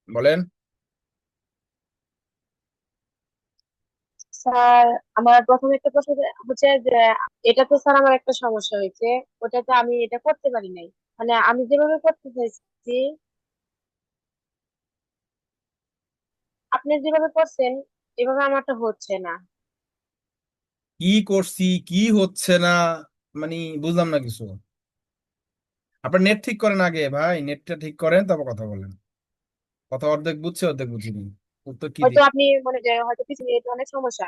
বলেন। স্যার আমার প্রথমে একটা প্রশ্ন হচ্ছে যে এটাতে স্যার আমার একটা সমস্যা হয়েছে, ওটাতে আমি এটা করতে পারি নাই, মানে আমি যেভাবে করতে চাইছি আপনি যেভাবে করছেন এভাবে আমারটা হচ্ছে না। কি করছি, কি হচ্ছে না, মানে বুঝলাম না কিছু। আপনার নেট ঠিক করেন আগে ভাই, নেটটা ঠিক করেন তারপর কথা বলেন। কথা অর্ধেক বুঝছে অর্ধেক বুঝিনি, উত্তর কি হয়তো দিই? আপনি মনে যে হয়তো কিছু এটা অনেক সমস্যা।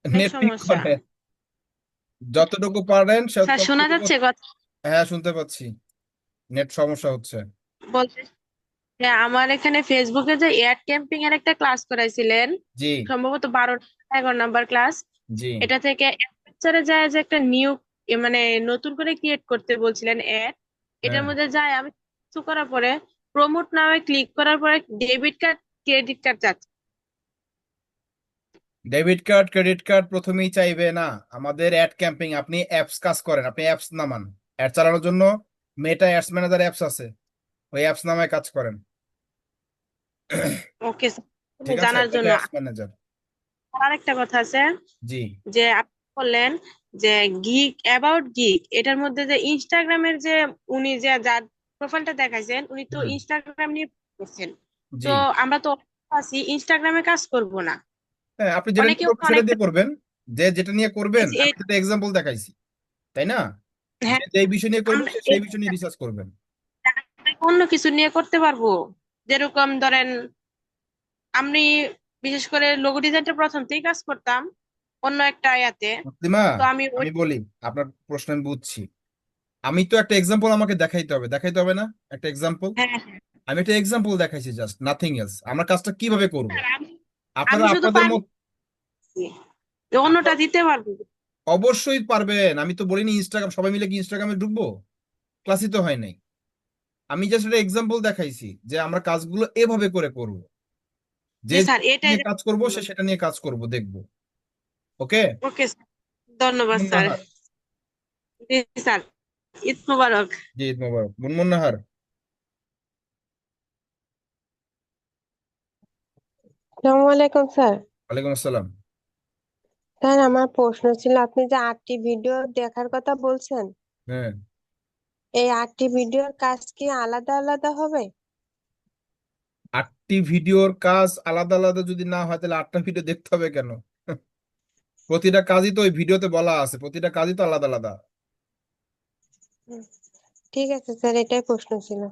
নেট ঠিক করেন, যতটুকু পারেন সে স্যার শোনা ততটুকু। যাচ্ছে কথা? হ্যাঁ, শুনতে পাচ্ছি। নেট সমস্যা হচ্ছে। বলতে হ্যাঁ, আমার এখানে ফেসবুকে যে এড ক্যাম্পিং এর একটা ক্লাস করাইছিলেন, জি সম্ভবত 11 নাম্বার ক্লাস, জি এটা থেকে অ্যাডভেঞ্চারে যায় যে একটা নিউ মানে নতুন করে ক্রিয়েট করতে বলছিলেন এড, এটার হ্যাঁ, মধ্যে যায় আমি কিছু করার পরে প্রমোট নামে ক্লিক করার পরে ডেবিট কার্ড ক্রেডিট কার্ড যাচ্ছে। ডেবিট কার্ড ক্রেডিট কার্ড প্রথমেই চাইবে না। আমাদের অ্যাড ক্যাম্পিং, আপনি অ্যাপস কাজ করেন, আপনি অ্যাপস নামান। অ্যাড চালানোর জন্য মেটা অ্যাডস ম্যানেজার অ্যাপস আছে, ওই অ্যাপস নামায় কাজ করেন। ওকে ঠিক আছে, জানার মেটা জন্য। Ads manager. আর একটা কথা আছে জি যে আপনি বললেন যে গিগ অ্যাবাউট গিগ, এটার মধ্যে যে ইনস্টাগ্রামের যে উনি যে যার প্রোফাইলটা দেখাইছেন উনি তো ইনস্টাগ্রাম নিয়ে করছেন, জি তো আমরা তো আছি ইনস্টাগ্রামে কাজ করব না, হ্যাঁ, আপনি যেটা নিয়ে অনেকে করবেন সেটা অনেকটা দিয়ে করবেন, যে যেটা নিয়ে করবেন। এই আমি তো এক্সাম্পল দেখাইছি, তাই না? হ্যাঁ যে যে বিষয় নিয়ে করবেন আমরা সে সেই বিষয় নিয়ে রিসার্চ করবেন। অন্য কিছু নিয়ে করতে পারবো, যেরকম ধরেন আমি বিশেষ করে লোগো ডিজাইনটা প্রথম থেকেই কাজ করতাম অন্য একটা আয়াতে। মুসলিমা, তো আমি ওই আমি বলি, আপনার প্রশ্ন আমি বুঝছি। আমি তো একটা এক্সাম্পল আমাকে দেখাইতে হবে না? একটা এক্সাম্পল হ্যাঁ হ্যাঁ আমি একটা এক্সাম্পল দেখাইছি, জাস্ট নাথিং এলস। আমরা কাজটা কিভাবে করব? স্যার, আমি আপনারা শুধু আপনাদের পারি মত যে অন্যটা আপনার দিতে পারবো। অবশ্যই পারবেন। আমি তো বলিনি ইনস্টাগ্রাম সবাই মিলে কি ইনস্টাগ্রামে ঢুকবো? ক্লাসই তো হয় নাই। আমি জাস্ট একটা এক্সাম্পল দেখাইছি যে আমরা কাজগুলো এভাবে করে করব। যে জি স্যার, যেটা এটাই নিয়ে কাজ করব সে সেটা নিয়ে কাজ করব, দেখবো। ওকে। ওকে স্যার, ধন্যবাদ স্যার। মুন্নাহার। জি স্যার, ঈদ মোবারক। জি, ঈদ মোবারক মুন্নাহার। আসসালামু আলাইকুম স্যার। ওয়ালাইকুম আসসালাম। স্যার আমার প্রশ্ন ছিল, আপনি যে 8টি ভিডিও দেখার কথা বলছেন, হ্যাঁ, এই 8টি ভিডিওর কাজ কি আলাদা আলাদা হবে? 8টি ভিডিওর কাজ আলাদা আলাদা যদি না হয় তাহলে 8টা ভিডিও দেখতে হবে কেন? প্রতিটা কাজই তো ওই ভিডিওতে বলা আছে, প্রতিটা কাজই তো আলাদা আলাদা। হুম, ঠিক আছে স্যার, এটাই প্রশ্ন ছিল।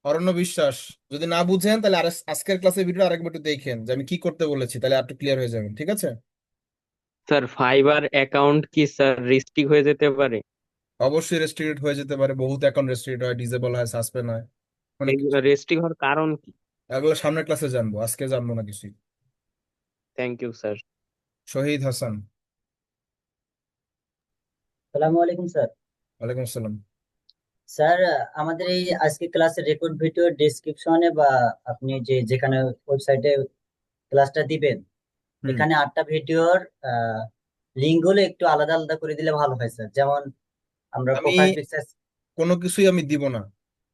অরণ্য বিশ্বাস, যদি না বুঝেন তাহলে আজকের ক্লাসের ভিডিও আরেকবার একটু দেখেন যে আমি কি করতে বলেছি, তাহলে আর একটু ক্লিয়ার হয়ে যাবেন, ঠিক আছে? স্যার ফাইবার অ্যাকাউন্ট কি স্যার রিস্ট্রিক্ট হয়ে যেতে পারে? অবশ্যই রেস্ট্রিক্টেড হয়ে যেতে পারে, বহুত অ্যাকাউন্ট রেস্ট্রিক্ট হয়, ডিসেবল হয়, সাসপেন্ড হয়, অনেক কিছু। রেস্ট্রিক্ট হওয়ার কারণ কি? এগুলো সামনের ক্লাসে জানবো, আজকে জানবো না কিছুই। Thank you sir. Shahid Hasan. সালামু আলাইকুম স্যার। ওয়ালাইকুম আসসালাম। স্যার, আমাদের এই আজকে ক্লাসের রেকর্ড ভিডিও ডেসক্রিপশনে বা আপনি যেখানে ওয়েবসাইটে ক্লাসটা দিবেন, হুম। এখানে 8টা ভিডিওর লিঙ্ক গুলো একটু আলাদা আলাদা করে দিলে ভালো হয় স্যার। যেমন আমরা আমি প্রোফাইল পিকচার। কোনো কিছুই আমি দিব না,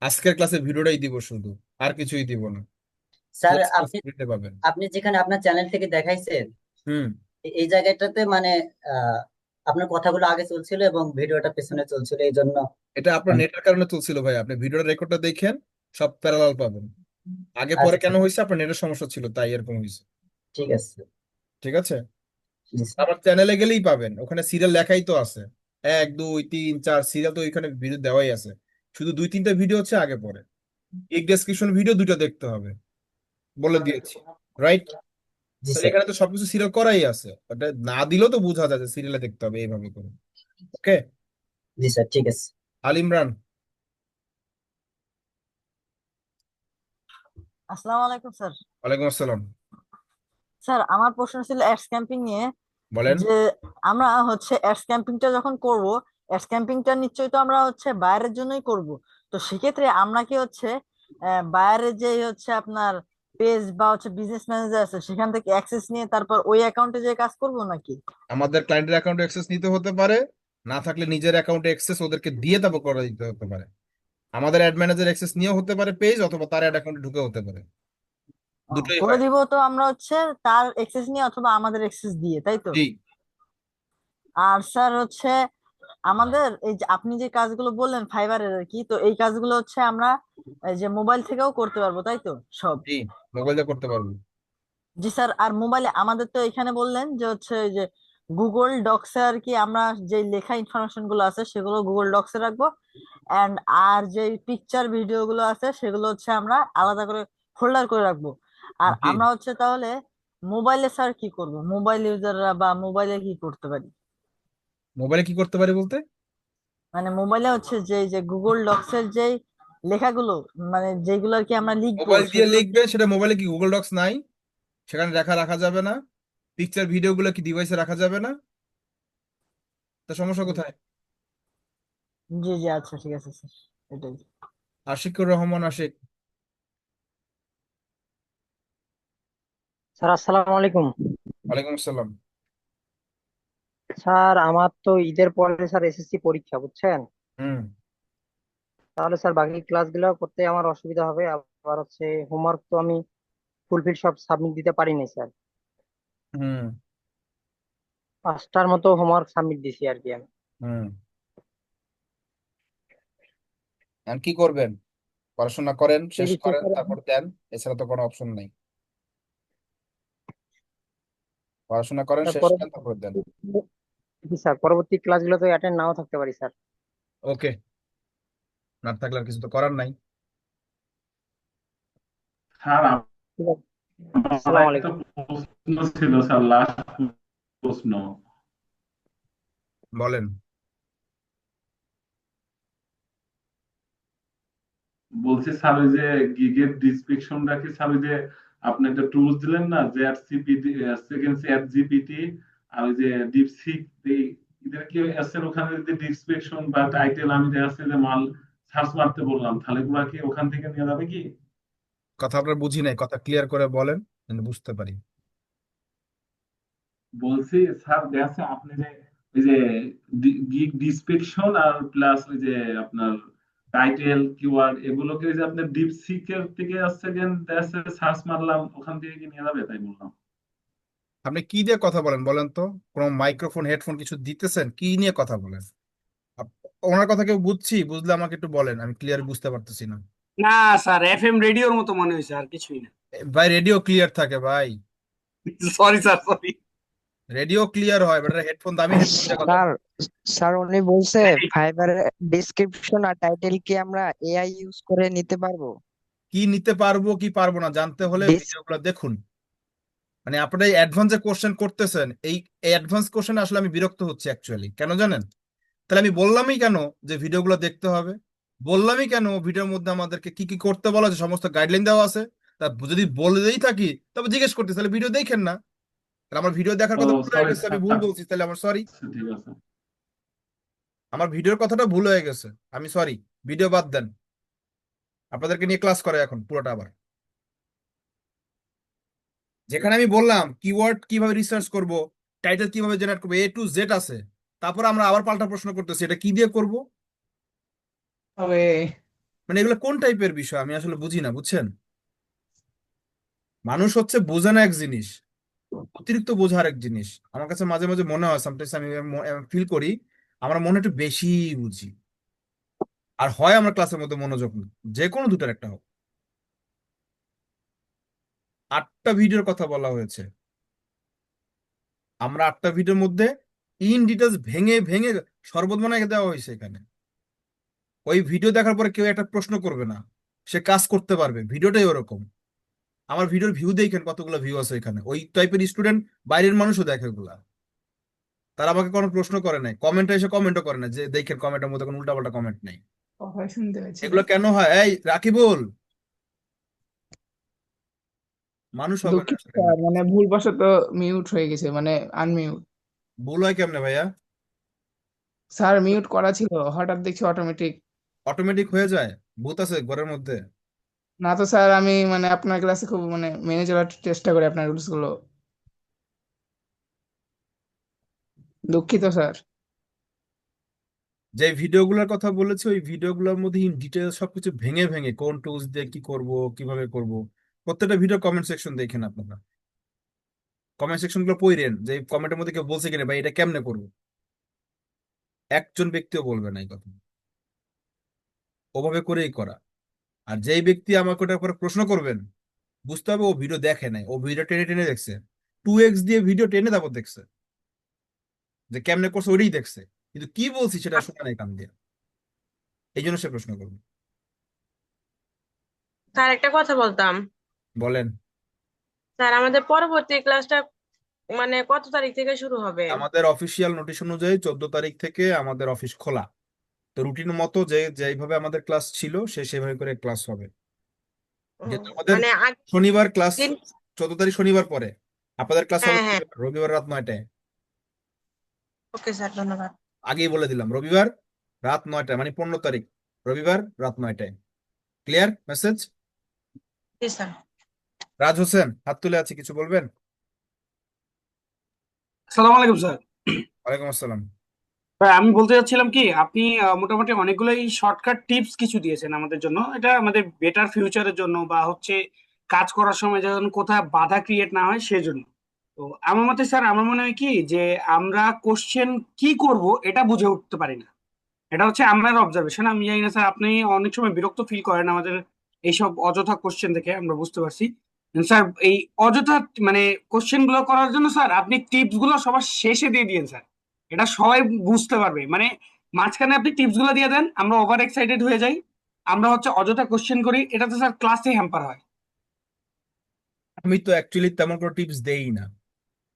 আজকের ক্লাসে ভিডিওটাই দিব শুধু, আর কিছুই দিব না। স্যার, জাস্ট আপনি দিতে পাবেন। আপনি যেখানে আপনার চ্যানেল থেকে দেখাইছেন, হুম। এই জায়গাটাতে মানে আপনার কথাগুলো আগে চলছিল এবং ভিডিওটা পেছনে চলছিল, এই জন্য। এটা আপনার নেটের কারণে চলছিল ভাই, আপনি ভিডিওর রেকর্ডটা দেখেন, সব প্যারালাল পাবেন। আগে পরে আচ্ছা কেন হয়েছে? আপনার নেটের সমস্যা ছিল তাই এরকম হয়েছে। ঠিক আছে। ঠিক আছে, জি স্যার। আমার চ্যানেলে গেলেই পাবেন, ওখানে সিরিয়াল লেখাই তো আছে, 1 2 3 4 সিরিয়াল তো ওইখানে ভিডিও দেওয়াই আছে। শুধু 2 3টা ভিডিও হচ্ছে আগে পরে, এই ডেসক্রিপশন ভিডিও 2টা দেখতে হবে, বলে দিয়েছি, রাইট? জি তাহলে স্যার। এখানে তো সবকিছু সিরিয়াল করাই আছে, ওটা না দিলেও তো বোঝা যায় যে সিরিয়ালে দেখতে হবে এইভাবে করে। ওকে। জি স্যার, ঠিক আছে। আল ইমরান। আসসালামু আলাইকুম স্যার। ওয়ালাইকুম আসসালাম। স্যার আমার প্রশ্ন ছিল অ্যাডস ক্যাম্পিং নিয়ে, বলেন। যে আমরা হচ্ছে অ্যাডস ক্যাম্পিংটা যখন করব, অ্যাডস ক্যাম্পিংটা নিশ্চয়ই তো আমরা হচ্ছে বাইরের জন্যই করব। তো সেক্ষেত্রে আমরা কি হচ্ছে বাইরের যে হচ্ছে আপনার পেজ বা হচ্ছে বিজনেস ম্যানেজার আছে সেখান থেকে অ্যাক্সেস নিয়ে তারপর ওই অ্যাকাউন্টে যে কাজ করব নাকি? আমাদের ক্লায়েন্টের অ্যাকাউন্টে অ্যাক্সেস নিতে হতে পারে, না থাকলে নিজের অ্যাকাউন্টে অ্যাক্সেস ওদেরকে দিয়ে তারপর করে দিতে হতে পারে। আমাদের অ্যাড ম্যানেজার অ্যাক্সেস নিয়েও হতে পারে পেজ, অথবা তার অ্যাড অ্যাকাউন্টে ঢুকে হতে পারে, দুটোই করে হয়। দিব তো আমরা হচ্ছে তার অ্যাক্সেস নিয়ে অথবা আমাদের অ্যাক্সেস দিয়ে, তাই তো? জি। আর স্যার হচ্ছে আমাদের এই যে আপনি যে কাজগুলো বললেন ফাইবারের আর কি, তো এই কাজগুলো হচ্ছে আমরা এই যে মোবাইল থেকেও করতে পারবো, তাই তো সব? জি, মোবাইলে করতে পারবো। জি স্যার। আর মোবাইলে আমাদের তো এখানে বললেন যে হচ্ছে এই যে গুগল ডক্সে আর কি আমরা যে লেখা ইনফরমেশন গুলো আছে সেগুলো গুগল ডক্সে রাখবো, এন্ড আর যে পিকচার ভিডিও গুলো আছে সেগুলো হচ্ছে আমরা আলাদা করে ফোল্ডার করে রাখবো। আর জি। আমরা হচ্ছে তাহলে মোবাইলে স্যার কি করব, মোবাইল ইউজাররা বা মোবাইলে কি করতে পারি? মোবাইলে কি করতে পারি বলতে? মানে মোবাইলে হচ্ছে যে যে গুগল ডক্স এর যে লেখাগুলো, মানে যেগুলো আর কি আমরা লিখবো মোবাইল দিয়ে সেগুলো কি? লিখবেন, সেটা মোবাইলে কি গুগল ডক্স নাই? সেখানে রাখা যাবে না? পিকচার ভিডিও গুলো কি ডিভাইসে রাখা যাবে না? তা সমস্যা কোথায়? জি জি, আচ্ছা ঠিক আছে স্যার, এটাই। আশিকুর রহমান আশিক। স্যার আসসালামু আলাইকুম। ওয়ালাইকুম আসসালাম। স্যার আমার তো ঈদের পরে স্যার এসএসসি পরীক্ষা, বুঝছেন? হুম। তাহলে স্যার বাকি ক্লাসগুলো করতে আমার অসুবিধা হবে, আবার হচ্ছে হোমওয়ার্ক তো আমি ফুলফিল সব সাবমিট দিতে পারিনি স্যার। হুম। 5টার মতো হোমওয়ার্ক সাবমিট দিছি আর কি আমি। হুম। আর কি করবেন? পড়াশোনা করেন, এই শেষ বিষয়ে করেন, স্যার তারপর দেন, এছাড়া তো কোনো অপশন নাই। পড়াশোনা করেন, স্যার শেষ করেন, তারপর দেন। জি স্যার, পরবর্তী ক্লাসগুলোতে অ্যাটেন্ড নাও থাকতে পারি স্যার। ওকে, না থাকলে আর কিছু তো করার নাই। স্যার ঠিক আছে, আমার আসসালামু একটা আলাইকুম। প্রশ্ন ছিল স্যার, লাস্ট প্রশ্ন। বলেন। বলছি স্যার, ওই যে গিগের ডিসক্রিপশনটা কি স্যার, ওই যে আপনি একটা টুলস দিলেন না, যে জিপিটি, সেকেন্ড চ্যাট জিপিটি, আর ওই যে ডিপসিক, এদের কি এসের ওখানে যদি ডিসক্রিপশন বা টাইটেল আমি যে আছে যে মাল সার্চ মারতে বললাম, তাহলে গুলা কি ওখান থেকে নিয়ে যাবে কি? কথা আপনার বুঝি নাই, কথা ক্লিয়ার করে বলেন যেন বুঝতে পারি। বলছি স্যার, দেখছে আপনি যে ওই যে গিগ ডিসক্রিপশন আর প্লাস ওই যে আপনার টাইটেল কিওয়ার্ড, এগুলোকে ওই যে আপনার ডিপসিকের থেকে আসছে সার্চ মারলাম, ওখান থেকে কি নিয়ে যাবে তাই বললাম। আপনি কি দিয়ে কথা বলেন বলেন তো? কোনো মাইক্রোফোন, হেডফোন কিছু দিতেছেন? কি নিয়ে কথা বলেন? ওনার কথা কেউ বুঝছি, বুঝলে আমাকে একটু বলেন, আমি ক্লিয়ার বুঝতে পারতেছি না। না স্যার, এফএম রেডিওর মতো মনে হয়েছে, আর কিছুই না। ভাই রেডিও ক্লিয়ার থাকে ভাই, sorry sir, sorry. Radio clear হয়, বাট হেডফোন, দামি হেডফোন দিয়ে কথা স্যার, স্যার উনি বলছে হ্যাঁ, ফাইবারের ডেসক্রিপশন আর টাইটেল কি আমরা এআই ইউজ করে নিতে পারবো? কি নিতে পারবো কি পারবো না জানতে হলে ডিস ভিডিওগুলো দেখুন। মানে আপনারা এই অ্যাডভান্স যে কোশ্চেন করতেছেন, এই অ্যাডভান্স কোশ্চেন আসলে আমি বিরক্ত হচ্ছি অ্যাকচুয়ালি। কেন জানেন? তাহলে আমি বললামই কেন যে ভিডিওগুলো দেখতে হবে? বললামই কেন ভিডিওর মধ্যে আমাদেরকে কি কি করতে বলা আছে, সমস্ত গাইডলাইন দেওয়া আছে। তা যদি বলেই থাকি তবে জিজ্ঞেস করতে, তাহলে ভিডিও দেখেন না। তাহলে আমার ভিডিও দেখার ও কথা ভুল হয়ে সরি গেছে, আমি স্যার, ভুল বলছি, তাহলে আমার সরি। ঠিক আছে। আমার ভিডিওর কথাটা ভুল হয়ে গেছে, আমি সরি। ভিডিও বাদ দেন, আপনাদেরকে নিয়ে ক্লাস করে এখন পুরোটা আবার। যেখানে আমি বললাম কিওয়ার্ড কিভাবে রিসার্চ করব, টাইটেল কিভাবে জেনারেট করবো, A to Z আছে। তারপর আমরা আবার পাল্টা প্রশ্ন করতেছি, এটা কি দিয়ে করব? তবে মানে এগুলো কোন টাইপের বিষয় আমি আসলে বুঝি না, বুঝছেন? মানুষ হচ্ছে বোঝে না এক জিনিস, অতিরিক্ত বোঝা আর এক জিনিস। আমার কাছে মাঝে মাঝে মনে হয়, সামটাইমস আমি ফিল করি আমরা মনে হয় একটু বেশি বুঝি। আর হয় আমরা ক্লাসের মধ্যে মনোযোগ নেই, যে কোনো দুটার একটা হোক। 8টা ভিডিওর কথা বলা হয়েছে, আমরা 8টা ভিডিওর মধ্যে ইন ডিটেলস ভেঙে ভেঙে শরবত বানায় দেওয়া হয়েছে এখানে। ওই ভিডিও দেখার পরে কেউ একটা প্রশ্ন করবে না, সে কাজ করতে পারবে। ভিডিওটাই ওরকম। আমার ভিডিওর ভিউ দেখেন, কতগুলো ভিউ আছে এখানে। ওই টাইপের স্টুডেন্ট বাইরের মানুষও দেখে ওগুলা। তারা আমাকে কোনো প্রশ্ন করে নাই, কমেন্টে এসে কমেন্টও করে না যে দেখেন কমেন্টের মধ্যে কোনো উল্টাপাল্টা কমেন্ট নেই। কথা শুনতে পাচ্ছি না। এগুলো কেন হয়? এই রাকিবুল, মানুষ হবে না দুঃখিত আসলে এগুলা। স্যার, মানে ভুলবশত মিউট হয়ে গেছে, মানে আনমিউট। ভুল হয় কেমনে ভাইয়া? স্যার মিউট করা ছিল, হঠাৎ দেখছি অটোমেটিক। অটোমেটিক হয়ে যায়? ভূত আছে ঘরের মধ্যে? না তো স্যার, আমি মানে আপনার ক্লাসে খুব মানে মেনে চলার চেষ্টা করি আপনার রুলস গুলো। দুঃখিত স্যার। যে ভিডিওগুলোর কথা বলেছে, ওই ভিডিওগুলোর মধ্যে ইন ডিটেইলস সবকিছু ভেঙে ভেঙে কোন টুলস দিয়ে কি করব, কিভাবে করব, প্রত্যেকটা ভিডিও কমেন্ট সেকশন দেখেন আপনারা। কমেন্ট সেকশন গুলো পড়েন যে কমেন্টের মধ্যে কেউ বলছে কিনা ভাই এটা কেমনে করবো। একজন ব্যক্তিও বলবে না এই কথা। ওভাবে করেই করা। আর যেই ব্যক্তি আমাকে ওটার উপরে প্রশ্ন করবেন, বুঝতে হবে ও ভিডিও দেখে নাই, ও ভিডিও টেনে টেনে দেখছে। 2x দিয়ে ভিডিও টেনে তারপর দেখছে, যে কেমনে করছে ওইটাই দেখছে, কিন্তু কি বলছি সেটা শোনা নাই কান দিয়ে। এই জন্য সে প্রশ্ন করবে। স্যার একটা কথা বলতাম। বলেন। স্যার আমাদের পরবর্তী ক্লাসটা মানে কত তারিখ থেকে শুরু হবে? আমাদের অফিসিয়াল নোটিশ অনুযায়ী 14 তারিখ থেকে আমাদের অফিস খোলা। তো রুটিন মতো যে যেইভাবে আমাদের ক্লাস ছিল সে সেভাবে করে ক্লাস হবে। যেহেতু আমাদের মানে শনিবার ক্লাস, দিন। 14 তারিখ শনিবার পরে আপনাদের ক্লাস হবে হ্যাঁ হ্যাঁ, রবিবার রাত 9টায়। ওকে স্যার, ধন্যবাদ। আগেই বলে দিলাম, রবিবার রাত 9টায়, মানে 15 তারিখ রবিবার রাত 9টায়। Clear message? জি স্যার। রাজ হোসেন হাত তুলে আছে, কিছু বলবেন? আসসালামু আলাইকুম স্যার। ওয়ালাইকুম আসসালাম। ভাই আমি বলতে চাচ্ছিলাম কি, আপনি মোটামুটি অনেকগুলোই শর্টকাট টিপস কিছু দিয়েছেন আমাদের জন্য। এটা আমাদের বেটার ফিউচারের জন্য, বা হচ্ছে কাজ করার সময় যেন কোথায় বাধা ক্রিয়েট না হয় সেজন্য। তো আমার মতে স্যার, আমার মনে হয় কি যে আমরা কোশ্চেন কি করব এটা বুঝে উঠতে পারি না। এটা হচ্ছে আমার অবজারভেশন। আমি জানি না স্যার, আপনি অনেক সময় বিরক্ত ফিল করেন আমাদের এইসব অযথা কোশ্চেন দেখে, আমরা বুঝতে পারছি। স্যার এই অযথা মানে কোশ্চেন গুলো করার জন্য স্যার আপনি টিপস গুলো সবার শেষে দিয়ে দিয়েন স্যার, এটা সবাই বুঝতে পারবে। মানে মাঝখানে আপনি টিপস গুলো দিয়ে দেন, আমরা ওভার এক্সাইটেড হয়ে যাই, আমরা হচ্ছে অযথা কোশ্চেন করি, এটা তো স্যার ক্লাসে হ্যাম্পার হয়। আমি তো অ্যাকচুয়ালি তেমন কোনো টিপস দেই না হ্যাঁ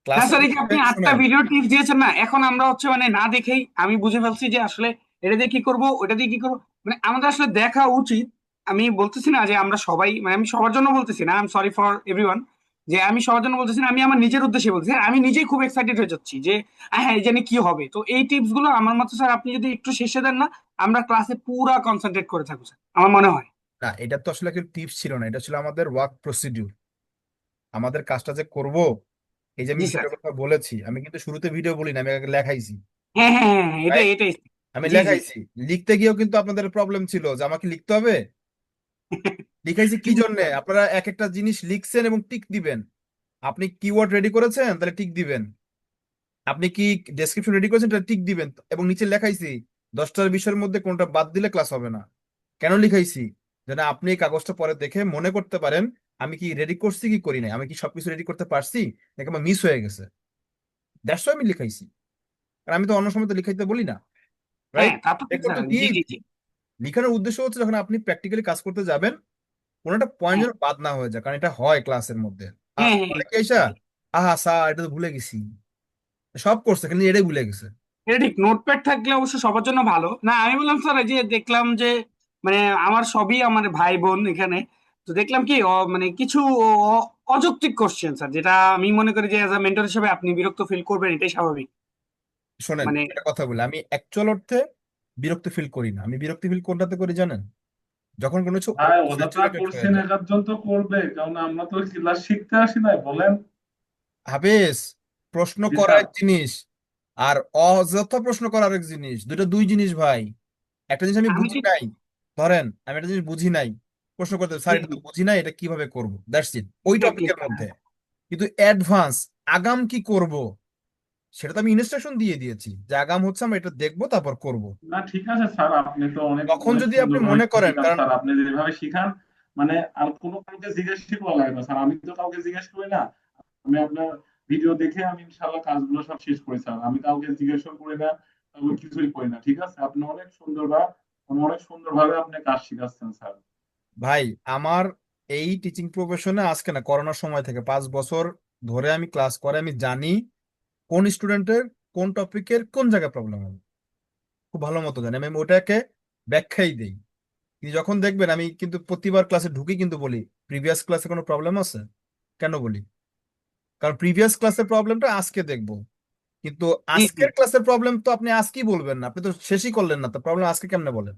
ক্লাসের স্যার, এই যে মধ্যে। আপনি 8টা শোনেন, ভিডিও টিপস দিয়েছেন না, এখন আমরা হচ্ছে মানে না দেখেই আমি বুঝে ফেলছি যে আসলে এটা দিয়ে কি করব, ওটা দিয়ে কি করব, মানে আমাদের আসলে দেখা উচিত। আমি বলতেছি না যে আমরা সবাই, মানে আমি সবার জন্য বলতেছি না, I am sorry for everyone, যে আমি সবার জন্য বলতেছি না, আমি আমার নিজের উদ্দেশ্যে বলতেছি। আমি নিজেই খুব এক্সাইটেড হয়ে যাচ্ছি যে হ্যাঁ এই জানি কি হবে। তো এই টিপস গুলো আমার মতে স্যার আপনি যদি একটু শেষে দেন না, আমরা ক্লাসে পুরা কনসেন্ট্রেট করে থাকবো স্যার, আমার মনে হয়। না এটা তো আসলে টিপস ছিল না, এটা ছিল আমাদের ওয়ার্ক প্রসিডিউর। আমাদের কাজটা যে করব, এই যে আমি জি স্যার। ভিডিওর কথা বলেছি, আমি কিন্তু শুরুতে ভিডিও বলি না, আমি আগে লেখাইছি। হ্যাঁ হ্যাঁ হ্যাঁ হ্যাঁ, এটাই রাইট? এটাই। আমি জি জি। লেখাইছি, লিখতে গিয়েও কিন্তু আপনাদের প্রবলেম ছিল যে আমাকে লিখতে হবে। লিখাইছি কি জন্য? আপনারা এক একটা জিনিস লিখছেন এবং টিক দিবেন। আপনি কিওয়ার্ড রেডি করেছেন, তাহলে টিক দিবেন। আপনি কি ডেসক্রিপশন রেডি করেছেন, তাহলে টিক দিবেন। এবং নিচে লেখাইছি 10টার বিষয়ের মধ্যে কোনটা বাদ দিলে ক্লাস হবে না। কেন লিখাইছি? যেন আপনি এই কাগজটা পরে দেখে মনে করতে পারেন আমি কি রেডি করছি কি করি নাই, আমি কি সবকিছু রেডি করতে পারছি নাকি আমার মিস হয়ে গেছে। দ্যাটস আমি লিখাইছি। কারণ আমি তো অন্য সময় তো লিখাইতে বলি না, হ্যাঁ রাইট? তা তো ঠিক রেকর্ড স্যার, তো জি দিয়েই জি দিছি। জি। লিখানোর উদ্দেশ্য হচ্ছে যখন আপনি প্র্যাকটিক্যালি কাজ করতে যাবেন, কোনো একটা পয়েন্ট হ্যাঁ যেন বাদ না হয়ে যায়, কারণ এটা হয় ক্লাসের মধ্যে। হ্যাঁ হ্যাঁ, অনেকে এসা, আহা স্যার এটা তো ভুলে গেছি, সব করছে কিন্তু এটাই ভুলে গেছে। এটা ঠিক। নোটপ্যাড থাকলে অবশ্য সবার জন্য ভালো। না আমি বললাম স্যার, এই যে দেখলাম যে মানে আমার সবই আমার ভাই বোন এখানে, তো দেখলাম কি মানে কিছু অযৌক্তিক কোশ্চেন স্যার, যেটা আমি মনে করি যে এজ আ মেন্টর হিসেবে আপনি বিরক্ত ফিল করবেন, এটাই স্বাভাবিক। শোনেন মানে একটা কথা বলি, আমি অ্যাকচুয়াল অর্থে বিরক্তি ফিল করি না। আমি বিরক্তি ফিল কোনটাতে করি জানেন? যখন কোনো কিছু ভাই ওটা তো স্যাচুরেটেড হয়ে করছেন, যায়। একজন তো করবে, কারণ আমরা তো ক্লাস শিখতে আসি নাই, বলেন। হাবেস, প্রশ্ন জি করা স্যার। এক জিনিস আর অযথা প্রশ্ন করা আরেক জিনিস, দুটো দুই জিনিস ভাই। একটা জিনিস আমি আমি বুঝি ঠিক। নাই, ধরেন আমি একটা জিনিস বুঝি নাই, প্রশ্ন করতে স্যার জি এটা জি, তো বুঝি নাই, এটা কিভাবে করবো, দ্যাটস ইট, ওই exactly, টপিকের স্যার। মধ্যে। কিন্তু অ্যাডভান্স আগাম কি করব সেটা তো আমি ইনস্ট্রাকশন দিয়ে দিয়েছি, যে আগাম হচ্ছে আমরা এটা দেখবো তারপর করব। না ঠিক আছে স্যার, আপনি তো অনেক তখন অনেক যদি আপনি সুন্দরভাবে মনে করেন, শিখান কারণ স্যার, আপনি যেভাবে শিখান, মানে আর কোনো কাউকে জিজ্ঞেস করা লাগে না স্যার, আমি তো কাউকে জিজ্ঞেস করি না। আমি আপনার ভিডিও দেখে আমি ইনশাল্লাহ কাজগুলো সব শেষ করি স্যার, আমি কাউকে জিজ্ঞেস করি না, কাউকে কিছুই করি না। ঠিক আছে, আপনি অনেক সুন্দরভাবে আপনি কাজ শিখাচ্ছেন স্যার। ভাই আমার এই টিচিং প্রফেশনে আজকে না, করোনার সময় থেকে 5 বছর ধরে আমি ক্লাস করে আমি জানি কোন স্টুডেন্টের কোন টপিকের কোন জায়গায় প্রবলেম হবে, খুব ভালো মতো জানি। আমি ওটাকে ব্যাখ্যাই দিই। কিন্তু যখন দেখবেন আমি কিন্তু প্রতিবার ক্লাসে ঢুকি কিন্তু বলি প্রিভিয়াস ক্লাসে কোনো প্রবলেম আছে। কেন বলি? কারণ প্রিভিয়াস ক্লাসের প্রবলেমটা আজকে দেখবো, কিন্তু জি জি, আজকের ক্লাসের প্রবলেম তো আপনি আজকেই বলবেন না, আপনি তো শেষই করলেন না, তো প্রবলেম আজকে কেমনে বলেন?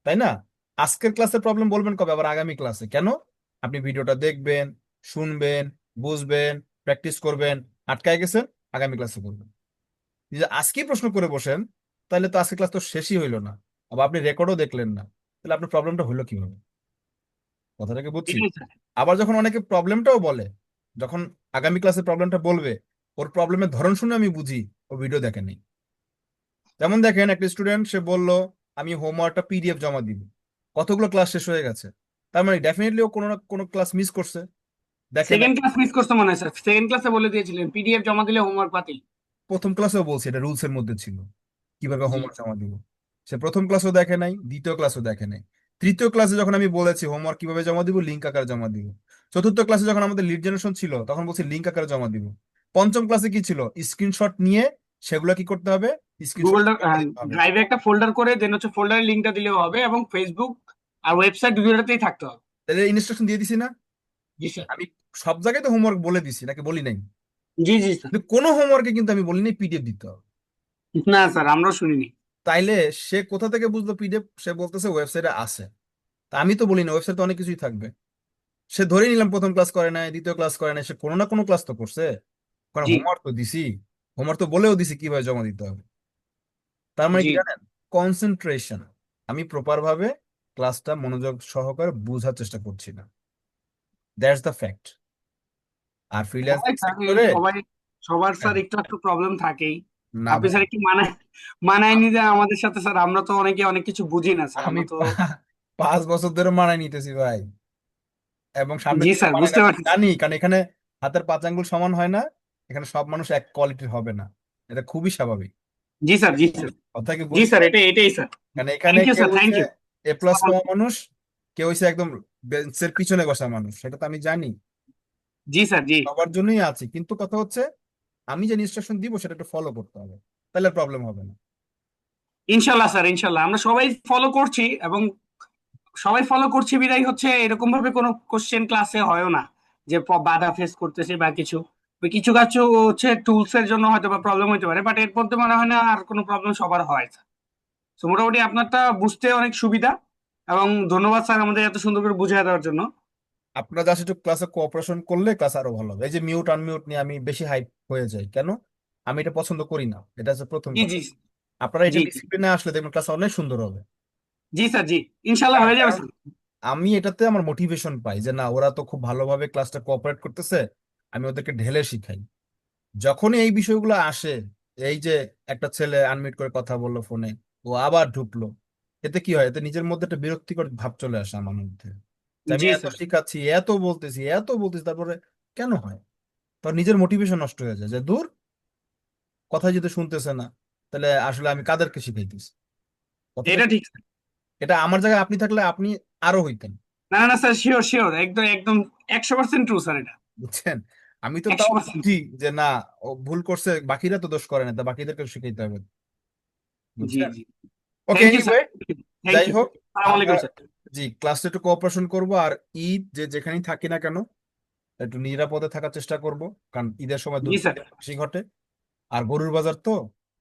তাই না? আজকের ক্লাসের প্রবলেম বলবেন কবে? আবার আগামী ক্লাসে। কেন? আপনি ভিডিওটা দেখবেন, শুনবেন, বুঝবেন, প্র্যাকটিস করবেন, আটকায় গেছেন, আগামী ক্লাসে করবেন। যদি আজকেই প্রশ্ন করে বসেন, তাহলে তো আজকে ক্লাস তো শেষই হইলো না, আবার আপনি রেকর্ডও দেখলেন না, তাহলে আপনার প্রবলেমটা হলো কিভাবে? কথাটাকে বুঝছি। এটাই স্যার। আবার যখন অনেকে প্রবলেমটাও বলে, যখন আগামী ক্লাসে প্রবলেমটা বলবে, ওর প্রবলেমের ধরন শুনে আমি বুঝি ও ভিডিও দেখেনি। যেমন দেখেন একটা স্টুডেন্ট সে বলল আমি হোমওয়ার্কটা পিডিএফ জমা দিব, কতগুলো ক্লাস শেষ হয়ে গেছে, তার মানে ডেফিনেটলি ও কোনো না কোনো ক্লাস মিস করছে, দেখে নাই। সেকেন্ড ক্লাস মিস করতে মনে হয় স্যার, সেকেন্ড ক্লাসে বলে দিয়েছিলেন পিডিএফ জমা দিলে হোমওয়ার্ক বাতিল। প্রথম ক্লাসেও বলছি এটা রুলস এর মধ্যে ছিল কিভাবে জি হোমওয়ার্ক জমা দিব। সে প্রথম ক্লাসও দেখে নাই, দ্বিতীয় ক্লাসও দেখে নাই, তৃতীয় ক্লাসে যখন আমি বলেছি হোমওয়ার্ক কিভাবে জমা দিব, লিঙ্ক আকারে জমা দিব, চতুর্থ ক্লাসে যখন আমাদের লিড জেনারেশন ছিল তখন বলছি লিঙ্ক আকারে জমা দিব, পঞ্চম ক্লাসে কি ছিল, স্ক্রিনশট নিয়ে সেগুলো কি করতে হবে, স্ক্রিনশট গুগল জমা দিতে হবে। ড্রাইভে একটা ফোল্ডার করে দেন হচ্ছে ফোল্ডারের লিঙ্কটা দিলেও হবে, এবং ফেসবুক আর ওয়েবসাইট দুটোতেই থাকতে হবে। তাহলে ইনস্ট্রাকশন দিয়ে দিছি না? জি স্যার। আমি সব জায়গায় তো হোমওয়ার্ক বলে দিছি নাকি বলি নাই? জি জি স্যার। কিন্তু কোনো হোমওয়ার্কে কিন্তু আমি বলিনি পিডিএফ দিতে হবে। না স্যার, আমরাও শুনিনি। তাইলে সে কোথা থেকে বুঝলো পিডিএফ? সে বলতেছে ওয়েবসাইটে আছে। তা আমি তো বলি না, ওয়েবসাইটে অনেক কিছুই থাকবে। সে ধরে নিলাম প্রথম ক্লাস করে নাই, দ্বিতীয় ক্লাস করে নাই, সে কোনো না কোনো ক্লাস তো করছে, কারণ জি হোমওয়ার্ক তো দিছি, হোমওয়ার্ক তো বলেও দিছি কিভাবে জমা দিতে হবে। তার মানে জি। কি জানেন? কনসেন্ট্রেশন। আমি প্রপার ভাবে ক্লাসটা মনোযোগ সহকারে বোঝার চেষ্টা করছি না, দ্যাটস দ্য ফ্যাক্ট। আর ফ্রিল্যান্সিং হয় স্যার, এই সেক্টরে সবাই, সবার স্যার একটু একটু প্রবলেম থাকেই। না আপনি ভাই, স্যার একটু মানায় নিতে আমাদের সাথে স্যার, আমরা তো অনেকে অনেক কিছু বুঝি না স্যার, আমি আমরা তো। 5 বছর ধরে মানায় নিতেছি ভাই। এবং সামনের জি দিকে স্যার, মানে বুঝতে আমি পারছি। জানি, কারণ এখানে হাতের 5 আঙ্গুল সমান হয় না, এখানে সব মানুষ এক কোয়ালিটির হবে না, এটা খুবই স্বাভাবিক। জি স্যার, জি স্যার, কথা কি জি স্যার, বুঝছেন? এটাই স্যার। কারণ এখানে থ্যাংক ইউ কেউ স্যার, থ্যাংক হইছে ইউ। A+ পাওয়া মানুষ, কেউ হইছে একদম বেঞ্চের পিছনে বসা মানুষ, সেটা তো আমি জানি, জি স্যার, জি। সবার জন্যই আছি, কিন্তু কথা হচ্ছে আমি যে ইনস্ট্রাকশন দিব সেটা একটু ফলো করতে হবে, তাহলে প্রবলেম হবে না। ইনশাল্লাহ স্যার, ইনশাল্লাহ আমরা সবাই ফলো করছি, এবং সবাই ফলো করছি বিদায় হচ্ছে এরকম ভাবে কোনো কোশ্চেন ক্লাসে হয়ও না যে বাধা ফেস করতেছে বা কিছু। ওই কিছু কিছু হচ্ছে টুলস এর জন্য হয়তো বা প্রবলেম হতে পারে, বাট এর মধ্যে মনে হয় না আর কোনো প্রবলেম সবার হয়। তো মোটামুটি আপনারটা বুঝতে অনেক সুবিধা, এবং ধন্যবাদ স্যার আমাদের এত সুন্দর করে বুঝিয়ে দেওয়ার জন্য। আপনারা জাস্ট একটু ক্লাসে কোঅপারেশন করলে ক্লাস আরো ভালো হবে। এই যে মিউট আনমিউট নিয়ে আমি বেশি হাইপ হয়ে যাই কেন? আমি এটা পছন্দ করি না, এটা হচ্ছে প্রথম জি, কথা। জি, আপনারা এটা জি, জি, ডিসিপ্লিনে আসলে দেখবেন ক্লাস অনেক সুন্দর হবে। জি স্যার, জি, ইনশাল্লাহ হয়ে যাবে কারণ স্যার। আমি এটাতে আমার মোটিভেশন পাই যে না, ওরা তো খুব ভালোভাবে ক্লাসটা কোঅপারেট করতেছে, আমি ওদেরকে ঢেলে শিখাই। যখনই এই বিষয়গুলো আসে, এই যে একটা ছেলে আনমিউট করে কথা বললো ফোনে, ও আবার ঢুকলো, এতে কি হয়? এতে নিজের মধ্যে একটা বিরক্তিকর ভাব চলে আসে আমার মধ্যে, যে আমি জি এত স্যার, শিখাচ্ছি, এত বলতেছি, তারপরে কেন হয়? তো নিজের মোটিভেশন নষ্ট হয়ে যায়, যে দূর, কথা যদি শুনতেছে না, তাহলে আসলে আমি কাদেরকে শিখাইতেছি? কথাটা এটা কি? ঠিক স্যার। এটা আমার জায়গায় আপনি থাকলে আপনি আরো হইতেন, না না স্যার, শিওর শিওর, একদম একদম 100% ট্রু স্যার, এটা বুঝছেন? আমি তো তাও 100%। বুঝি যে না, ও ভুল করছে, বাকিরা তো দোষ করে না, তা বাকিদেরকে শিখাইতে হবে, জি, বুঝছেন? জি, okay, thank you sir, anyway, thank যাই ইউ। হোক, আসসালামু আমরা আলাইকুম স্যার। জি ক্লাসে একটু কোঅপারেশন করব, আর ঈদ যে যেখানেই থাকি না কেন একটু নিরাপদে থাকার চেষ্টা করব, কারণ ঈদের সময় জি স্যার, দুর্ঘটনা বেশি ঘটে। আর গরুর বাজার তো,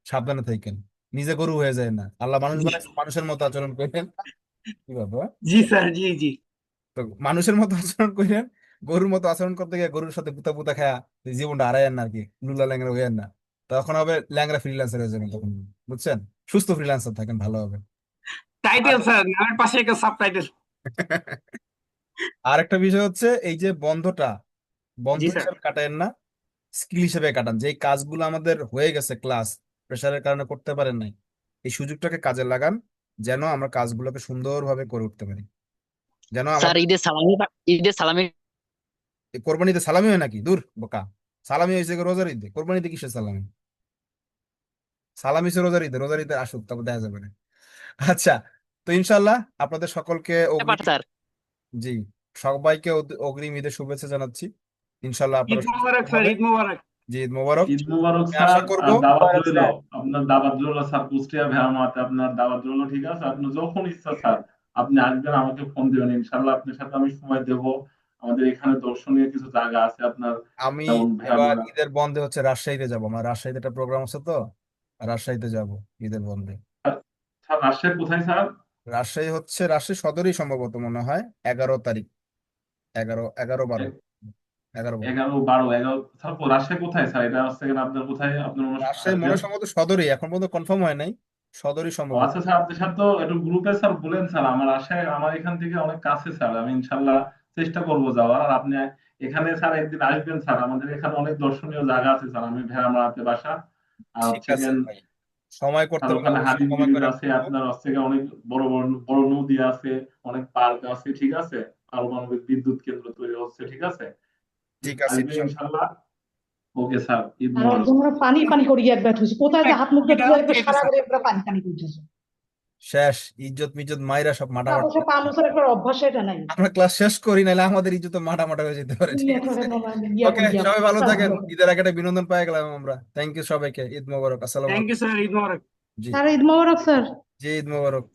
সাবধানে থাকেন, নিজে গরু হয়ে যায় না, আল্লাহ মানুষ জি, বানাইছে, মানুষের মতো আচরণ করেন। কি বাবা, জি স্যার, জি, জি, তো মানুষের মতো আচরণ করেন, গরুর মতো আচরণ করতে গিয়ে গরুর সাথে পুতা পুতা খায়া জীবনটা হারায়েন না আর কি, লুলা ল্যাংরা হইয়েন না, তখন হবে ল্যাংরা ফ্রিল্যান্সার হয়ে যাবেন তখন, বুঝছেন? সুস্থ ফ্রিল্যান্সার থাকেন, ভালো হবে। আর টাইটেল স্যার, নামের পাশে একটা সাবটাইটেল। আর একটা বিষয় হচ্ছে, এই যে বন্ধটা, বন্ধ জি স্যার, হিসাবে কাটায়েন না, স্কিল হিসেবে কাটান। যে কাজগুলো আমাদের হয়ে গেছে ক্লাস প্রেশারের কারণে করতে পারেন নাই, এই সুযোগটাকে কাজে লাগান, যেন আমরা কাজগুলোকে সুন্দরভাবে করে উঠতে পারি, যেন স্যার আমাদের ঈদের সালামি এই কোরবানিতে সালামি হয় নাকি? দূর বোকা, সালামি হয়েছে কি রোজার ঈদে? কোরবানিতে কিসের সালামি? সালামি হচ্ছে রোজার ঈদে, রোজার ঈদে আসুক, তারপর দেখা যাবে না। আচ্ছা, তো ইনশাল্লাহ আপনাদের সকলকে অগ্রিম, স্যার। জি, সবাইকে অগ্রিম ঈদের শুভেচ্ছা জানাচ্ছি। ইনশাল্লাহ ঈদ আপনারা সুস্থ মোবারক স্যার, হবেন। ঈদ মোবারক। জি, ঈদ মোবারক। ঈদ মুবারক আমি আশা স্যার, করব, আর দাওয়াত রইল, আপনার দাওয়াত রইল স্যার, কুষ্টিয়া ভেড়ামারাতে আপনার দাওয়াত রইল, ঠিক আছে? আপনি যখন ইচ্ছা স্যার আপনি আসবেন, আমাকে ফোন দিবেন, ইনশাল্লাহ আপনার সাথে আমি সময় দেব। আমাদের এখানে দর্শনীয় কিছু জায়গা আছে আপনার, আমি যেমন এবার ভেড়ামারা। ঈদের বন্ধে হচ্ছে রাজশাহীতে যাব, আমার রাজশাহীতে একটা প্রোগ্রাম আছে, তো রাজশাহীতে যাব ঈদের বন্ধে। স্যার রাজশাহী কোথায় স্যার? রাজশাহী হচ্ছে রাজশাহী সদরই সম্ভবত, মনে হয় 11 তারিখ, 11, 11, 12, 11, 12। 11, 12, 11 স্যার, রাজশাহী কোথায় স্যার? এটা হচ্ছে কিনা আপনার কোথায় আপনার অনুষ্ঠান রাজশাহী মনে আসবেন? হয় সম্ভবত সদরই, এখন পর্যন্ত কনফার্ম হয় নাই, সদরই ও সম্ভবত। আচ্ছা স্যার, আপনি স্যার তো একটু গ্রুপে স্যার বলেন স্যার, আমার আশায় আমার এখান থেকে অনেক কাছে স্যার, আমি ইনশাল্লাহ চেষ্টা করবো যাওয়ার। আর আপনি এখানে স্যার একদিন আসবেন স্যার, আমাদের এখানে অনেক দর্শনীয় জায়গা আছে স্যার, আমি ভেড়ামারাতে বাসা। আর ঠিক হচ্ছে আছে গিয়ে ভাই, সময় স্যার করতে পারলে ওখানে অবশ্যই হাদিস সময় ব্রিজ করে আছে, বলবো। আপনার হচ্ছে গিয়ে অনেক বড় বড় বড় নদী আছে, অনেক পার্ক আছে, ঠিক আছে? পারমাণবিক বিদ্যুৎ কেন্দ্র তৈরি হচ্ছে, ঠিক আছে? ঠিক আছে আসবেন ইনশাল্লাহ। ইনশাল্লাহ। ওকে স্যার, ঈদ আর মোবারক। একদম ওরা পানি পানি করিয়া একবার থুইছে, কোথায় যে হাত মুখ এটা ধুয়ে হচ্ছে একবার এটা সারা স্যার। করে একবার পানি পানি করতেছে। শেষ, ইজ্জত মিজ্জত মাইরা সব না মাটামাটি অবশ্য করে দিবে। পানুসের একবার অভ্যাস এটা নাই। আমরা ক্লাস শেষ করি, নাহলে আমাদের ইজ্জত মাটামাটা হয়ে যেতে পারে, ঠিক আছে? ইয়া ওকে, করিয়া সবাই ভালো স্যার থাকেন, ভালো। ঈদের আগে একটা বিনোদন পেয়ে গেলাম আমরা। থ্যাংক ইউ সবাইকে, ঈদ মোবারক, আসসালামু থ্যাংক ইউ আলাইকুম। স্যার, ঈদ মোবারক। জি, স্যার ঈদ মোবারক স্যার। জি, ঈদ মোবারক।